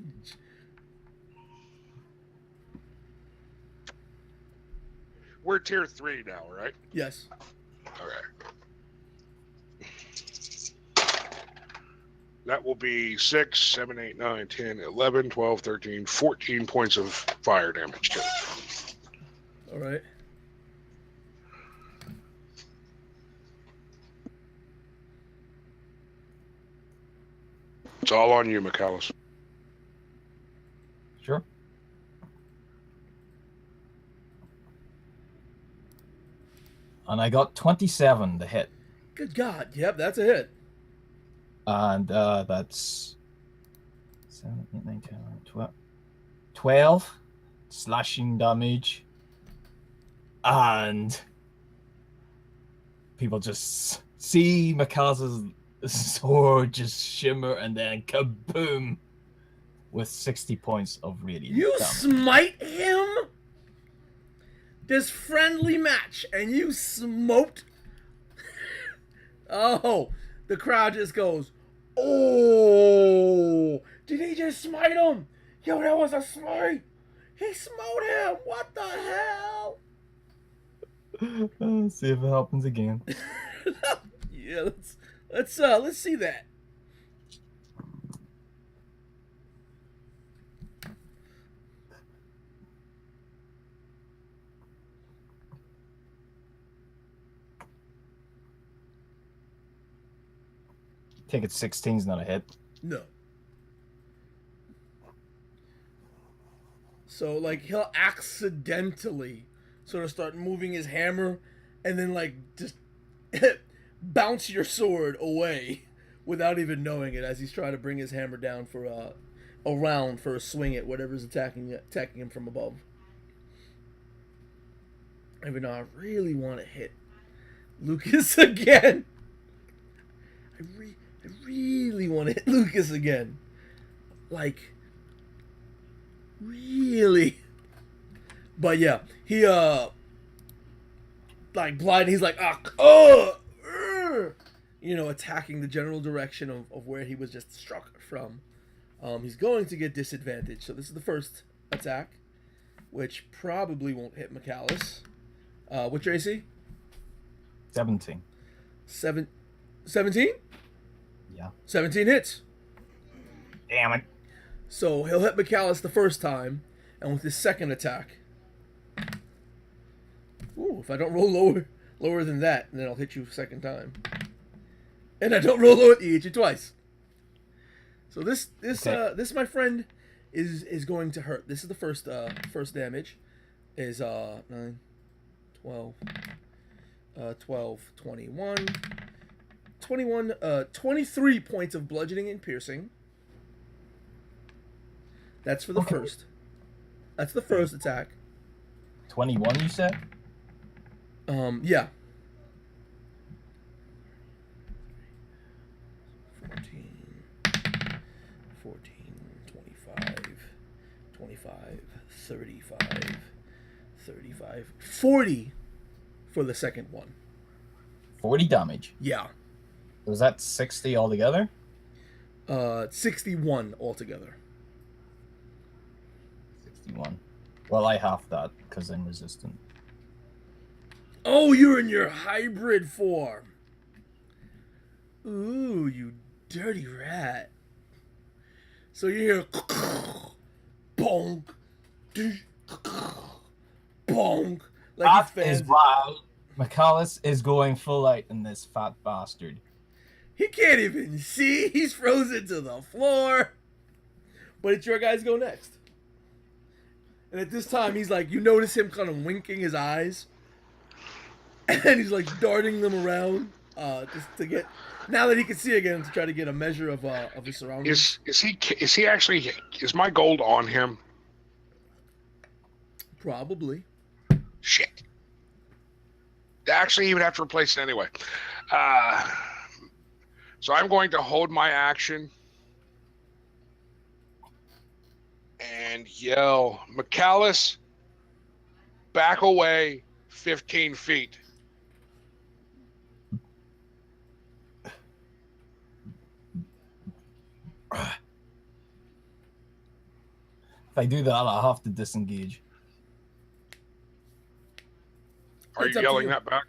We're tier 3 now, right? Yes. Okay. That will be 6, 7, 8, 9, 10, 11, 12, 13, 14 points of fire damage to it. All right. It's all on you, McCallus. Sure. And I got 27 to hit. Good God. Yep, that's a hit. And that's 7, 8, 9, 10, 11, 12 slashing damage. And people just see McCallus' sword just shimmer and then kaboom with 60 points of radiant You damage. smite him? This friendly match, and you smoked. Oh, the crowd just goes, "Oh, did he just smite him? Yo, that was a smite. He smote him. What the hell?" See if it happens again. Yeah, let's see that. Take it 16's not a hit. No. So, like, he'll accidentally sort of start moving his hammer and then, like, just bounce your sword away without even knowing it as he's trying to bring his hammer down for around for a swing at whatever's attacking him from above. Even though I really want to hit Lucas again. I really want to hit Lucas again. Like, really. But yeah, he like blind. He's like attacking the general direction of where he was just struck from. He's going to get disadvantage. So this is the first attack, which probably won't hit McCallus. What's your AC? 17. 17? Yeah. 17 hits. Damn it. So he'll hit McCallus the first time, and with his second attack. Ooh, if I don't roll lower than that, then I'll hit you second time. And I don't roll lower, he hit you twice. So this my friend is going to hurt. This is the first damage. Is 9, 12, 12, 21, 21, 23 points of bludgeoning and piercing. That's for the first. That's the first attack. 21, you said? Yeah. 14, 25, 35, 40 for the second one. 40 damage. Yeah. Was that 60 altogether? 61 altogether. 61. Well, I half that because I'm resistant. Oh, you're in your hybrid form. Ooh, you dirty rat. So you hear bonk, bonk. Like That is why McCallus is going full out in this fat bastard. He can't even see. He's frozen to the floor. But it's your guys go next. And at this time, he's like, you notice him kind of winking his eyes. And he's like darting them around just to get, now that he can see again, to try to get a measure of his surroundings. Is he actually, is my gold on him? Probably. Shit. Actually, he would have to replace it anyway. So I'm going to hold my action and yell, McCallus, back away 15 feet. If I do that, I'll have to disengage. Are It's you up to yelling you. that back?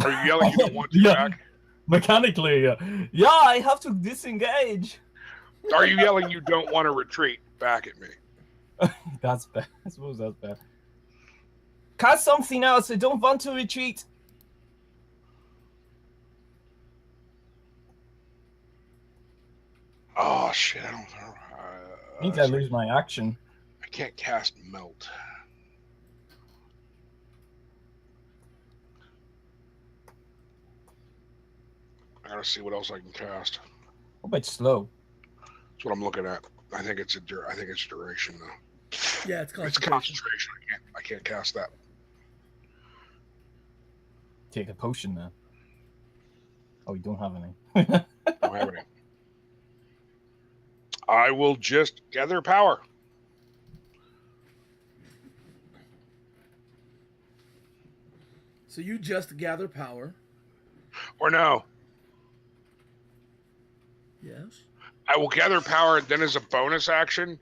Are you yelling you don't want to Yeah. back? Mechanically, yeah, I have to disengage. Are you yelling you don't want to retreat back at me? That's bad. I suppose that's bad. Cast something else. I don't want to retreat. Oh, shit. I don't know. I think I lose my action. I can't cast Melt. I gotta see what else I can cast. A bit slow. That's what I'm looking at. I think it's duration though. Yeah, it's It's concentration. concentration. I can't cast that. Take a potion then. Oh, you don't have any. I don't have any. I will just gather power. So you just gather power. Or no. Yes. I will gather power, then as a bonus action,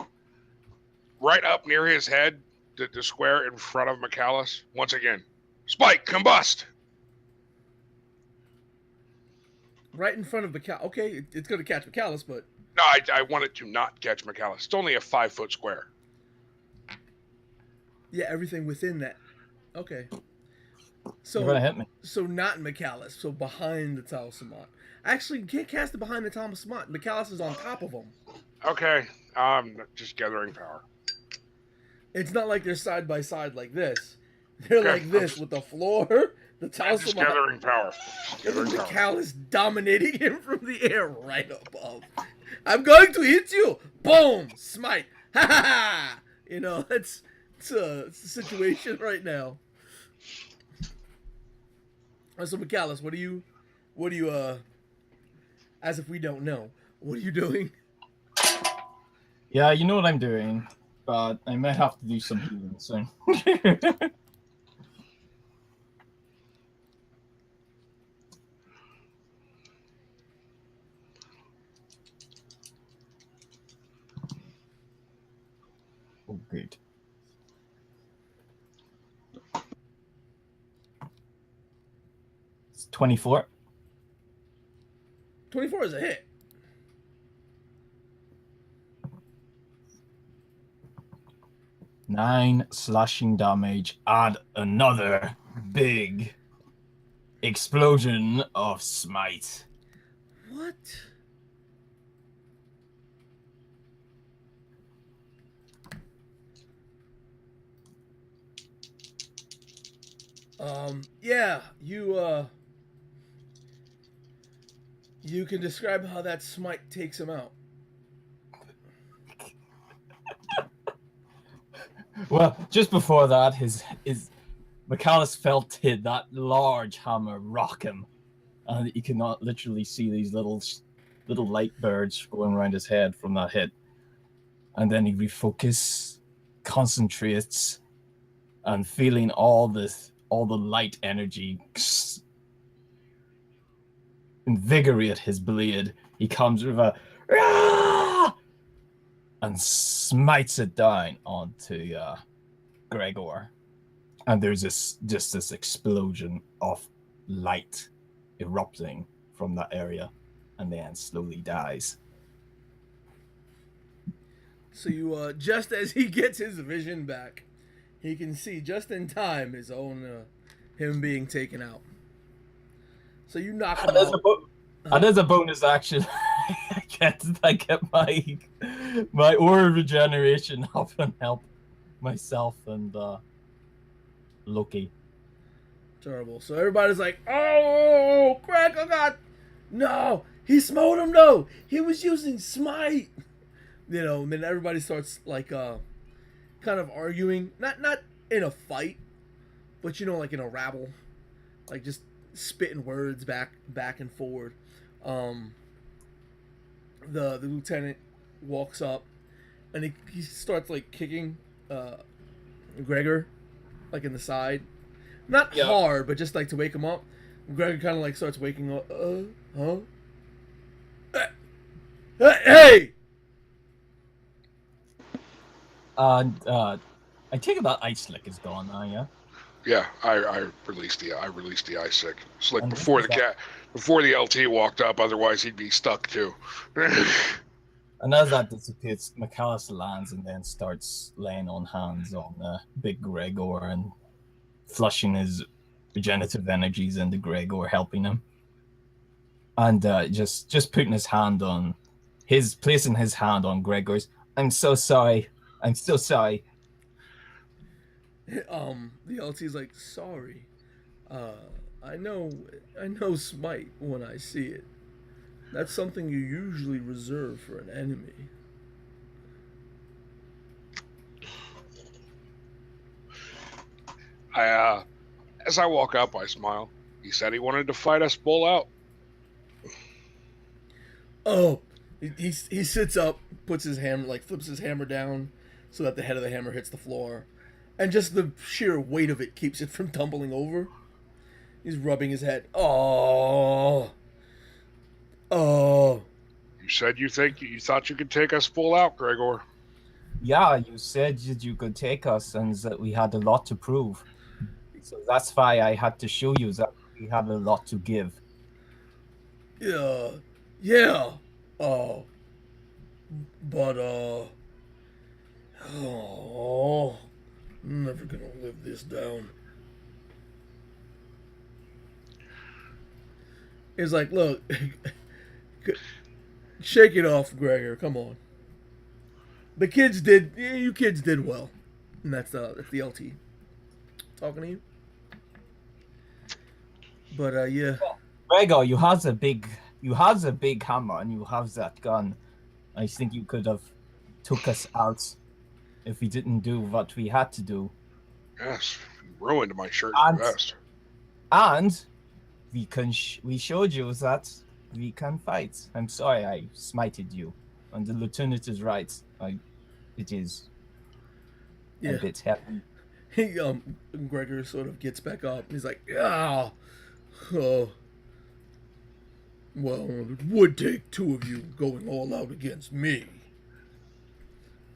right up near his head, the square in front of McCallus. Once again, spike, combust. Right in front of McCallus. Okay, it's going to catch McCallus, but No, I want it to not catch McCallus. It's only a 5-foot square. yeah, everything within that. Okay. So You're gonna hit me. So not Michaelis. So behind the Talisman. Actually, you can't cast it behind the Talisman. Michaelis is on top of him. Okay, just gathering power. It's not like they're side by side like this. They're Okay, like this with the floor, the I'm just Talisman, gathering power. and Gathering then power. Michaelis dominating him from the air right above. I'm going to hit you. Boom! Smite. Ha ha ha! You know, it's a situation right now. So Michaelis, what do you as if we don't know, what are you doing? Yeah, you know what I'm doing, but I might have to do some healing soon. Oh, good. It's 24. 24 is a hit. Nine slashing damage and another big explosion of smite. What? Yeah, you can describe how that smite takes him out. Well, just before that, his Michaelis felt that large hammer rock him, and you cannot literally see these little light birds going around his head from that hit. And then he refocuses, concentrates, and feeling all the light energy invigorate his blade, he comes with a "Rah!" and smites it down onto Gregor. And there's this explosion of light erupting from that area, and then slowly dies. So you just as he gets his vision back, he can see just in time his own him being taken out. So you knock him out. And as a bonus action, I get my aura regeneration up and help myself and Loki. Terrible. So everybody's like, "Oh, Greg! Oh God, no! He smote him! No, he was using smite." You know, and then everybody starts like kind of arguing, not in a fight, but you know, like in a rabble, like just spitting words back and forward. The lieutenant walks up and he starts like kicking Gregor like in the side, not hard, but just like to wake him up. Gregor kind of like starts waking up. Huh? Hey! And I take it that ice slick is gone now, yeah? Yeah, I released the ice sick. It's like And before this the is before the LT walked up. Otherwise, he'd be stuck too. And as that dissipates, Michaelis lands and then starts laying on hands on Big Gregor and flushing his regenerative energies into Gregor, helping him. And just putting his hand on placing his hand on Gregor's. I'm so sorry. I'm so sorry. The LT's like, sorry. I know smite when I see it. That's something you usually reserve for an enemy. As I walk up, I smile. He said he wanted to fight us bull out. Oh, he sits up, puts his hammer, like flips his hammer down so that the head of the hammer hits the floor. And just the sheer weight of it keeps it from tumbling over. He's rubbing his head. Oh. You said you thought you could take us full out, Gregor. Yeah, you said that you could take us and that we had a lot to prove. So that's why I had to show you that we have a lot to give. Yeah. But I'm never gonna live this down. He's like, look, shake it off, Gregor. Come on. The kids did. You kids did well, and that's the LT talking to you. But yeah, Gregor, you have a big hammer and you have that gun. I think you could have took us out if we didn't do what we had to do. Yes, you ruined my shirt And- and vest. And we showed you that we can fight. I'm sorry I smited you. And the lieutenant is right. It is a yeah. bit heavy. He Gregor sort of gets back up. He's like, yeah. Well, it would take two of you going all out against me.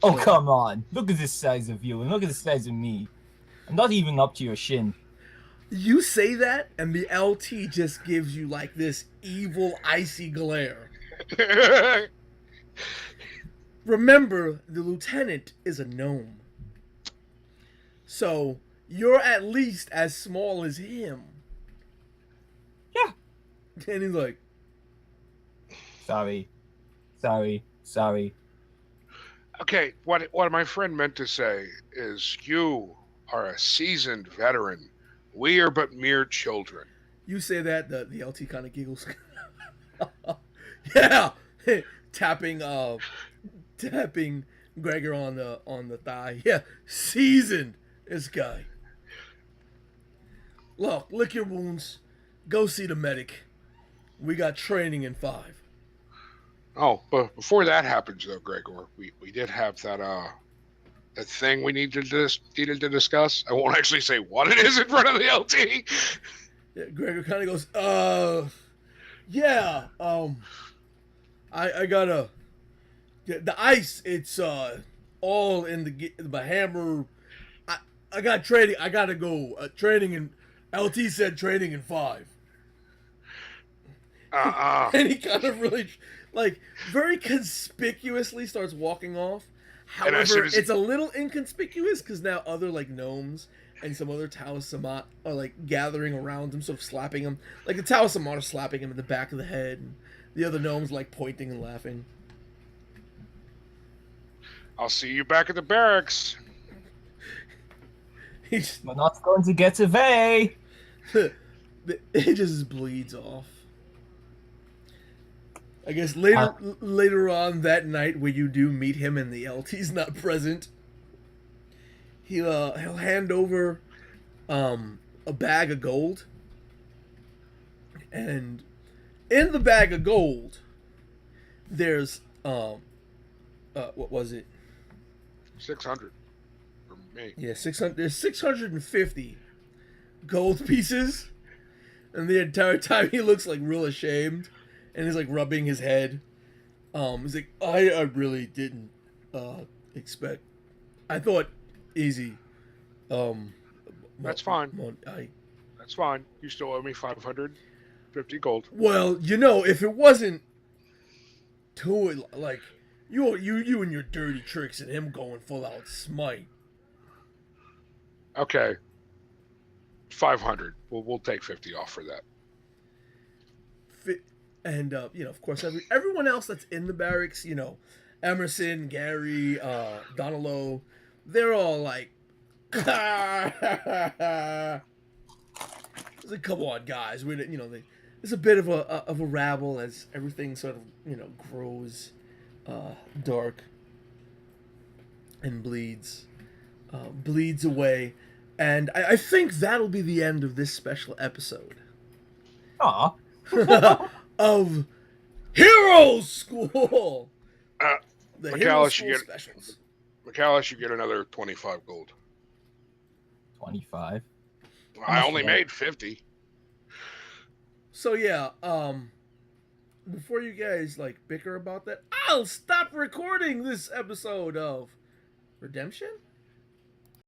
Oh, So- come on. Look at the size of you and look at the size of me. I'm not even up to your shin. You say that, and the LT just gives you like this evil, icy glare. Remember, the lieutenant is a gnome. So, you're at least as small as him. Yeah. And he's like, Sorry. Okay, what my friend meant to say is you are a seasoned veteran. We are but mere children. you say that, the LT kind of giggles. Yeah! tapping Gregor on the thigh. Yeah, seasoned, this guy. Look, lick your wounds. Go see the medic. We got training in 5. Oh, but before that happens, though, Gregor, we did have that thing we needed to discuss. I won't actually say what it is in front of the LT. Yeah, Gregor kind of goes, yeah, I gotta, the ice, it's, all in the hammer. I got training, I gotta go, training in, LT said training in 5. And he kind of really, like, very conspicuously starts walking off. And as However, soon as it's a little inconspicuous because now other, like, gnomes and some other Tau Samat are, like, gathering around him, sort of slapping him. Like, the Tau Samat are slapping him in the back of the head, and the other gnomes, like, pointing and laughing. I'll see you back at the barracks. He's, We're not going to get away. it just bleeds off. I guess later on that night, when you do meet him and the LT's not present, he'll hand over a bag of gold, and in the bag of gold, there's what was it? 600 for me. Yeah, 600. There's 650 gold pieces, and the entire time he looks like real ashamed, and he's like rubbing his head. He's like, I really didn't expect. I thought easy. That's fine. That's fine. You still owe me 550 gold. Well, if it wasn't too like you and your dirty tricks and him going full out smite. Okay. 500. We'll take 50 off for that. And of course, everyone else that's in the barracks, Emerson, Gary, Donalo, they're all like, it's like, come on, guys, there's a bit of a rabble as everything sort of grows dark and bleeds away, and I think that'll be the end of this special episode. Aw. Of Hero School. The Hero McAllis, School you specials. McAllis, you get another 25 gold. 25. I only made 50. So yeah, before you guys bicker about that, I'll stop recording this episode of Redemption.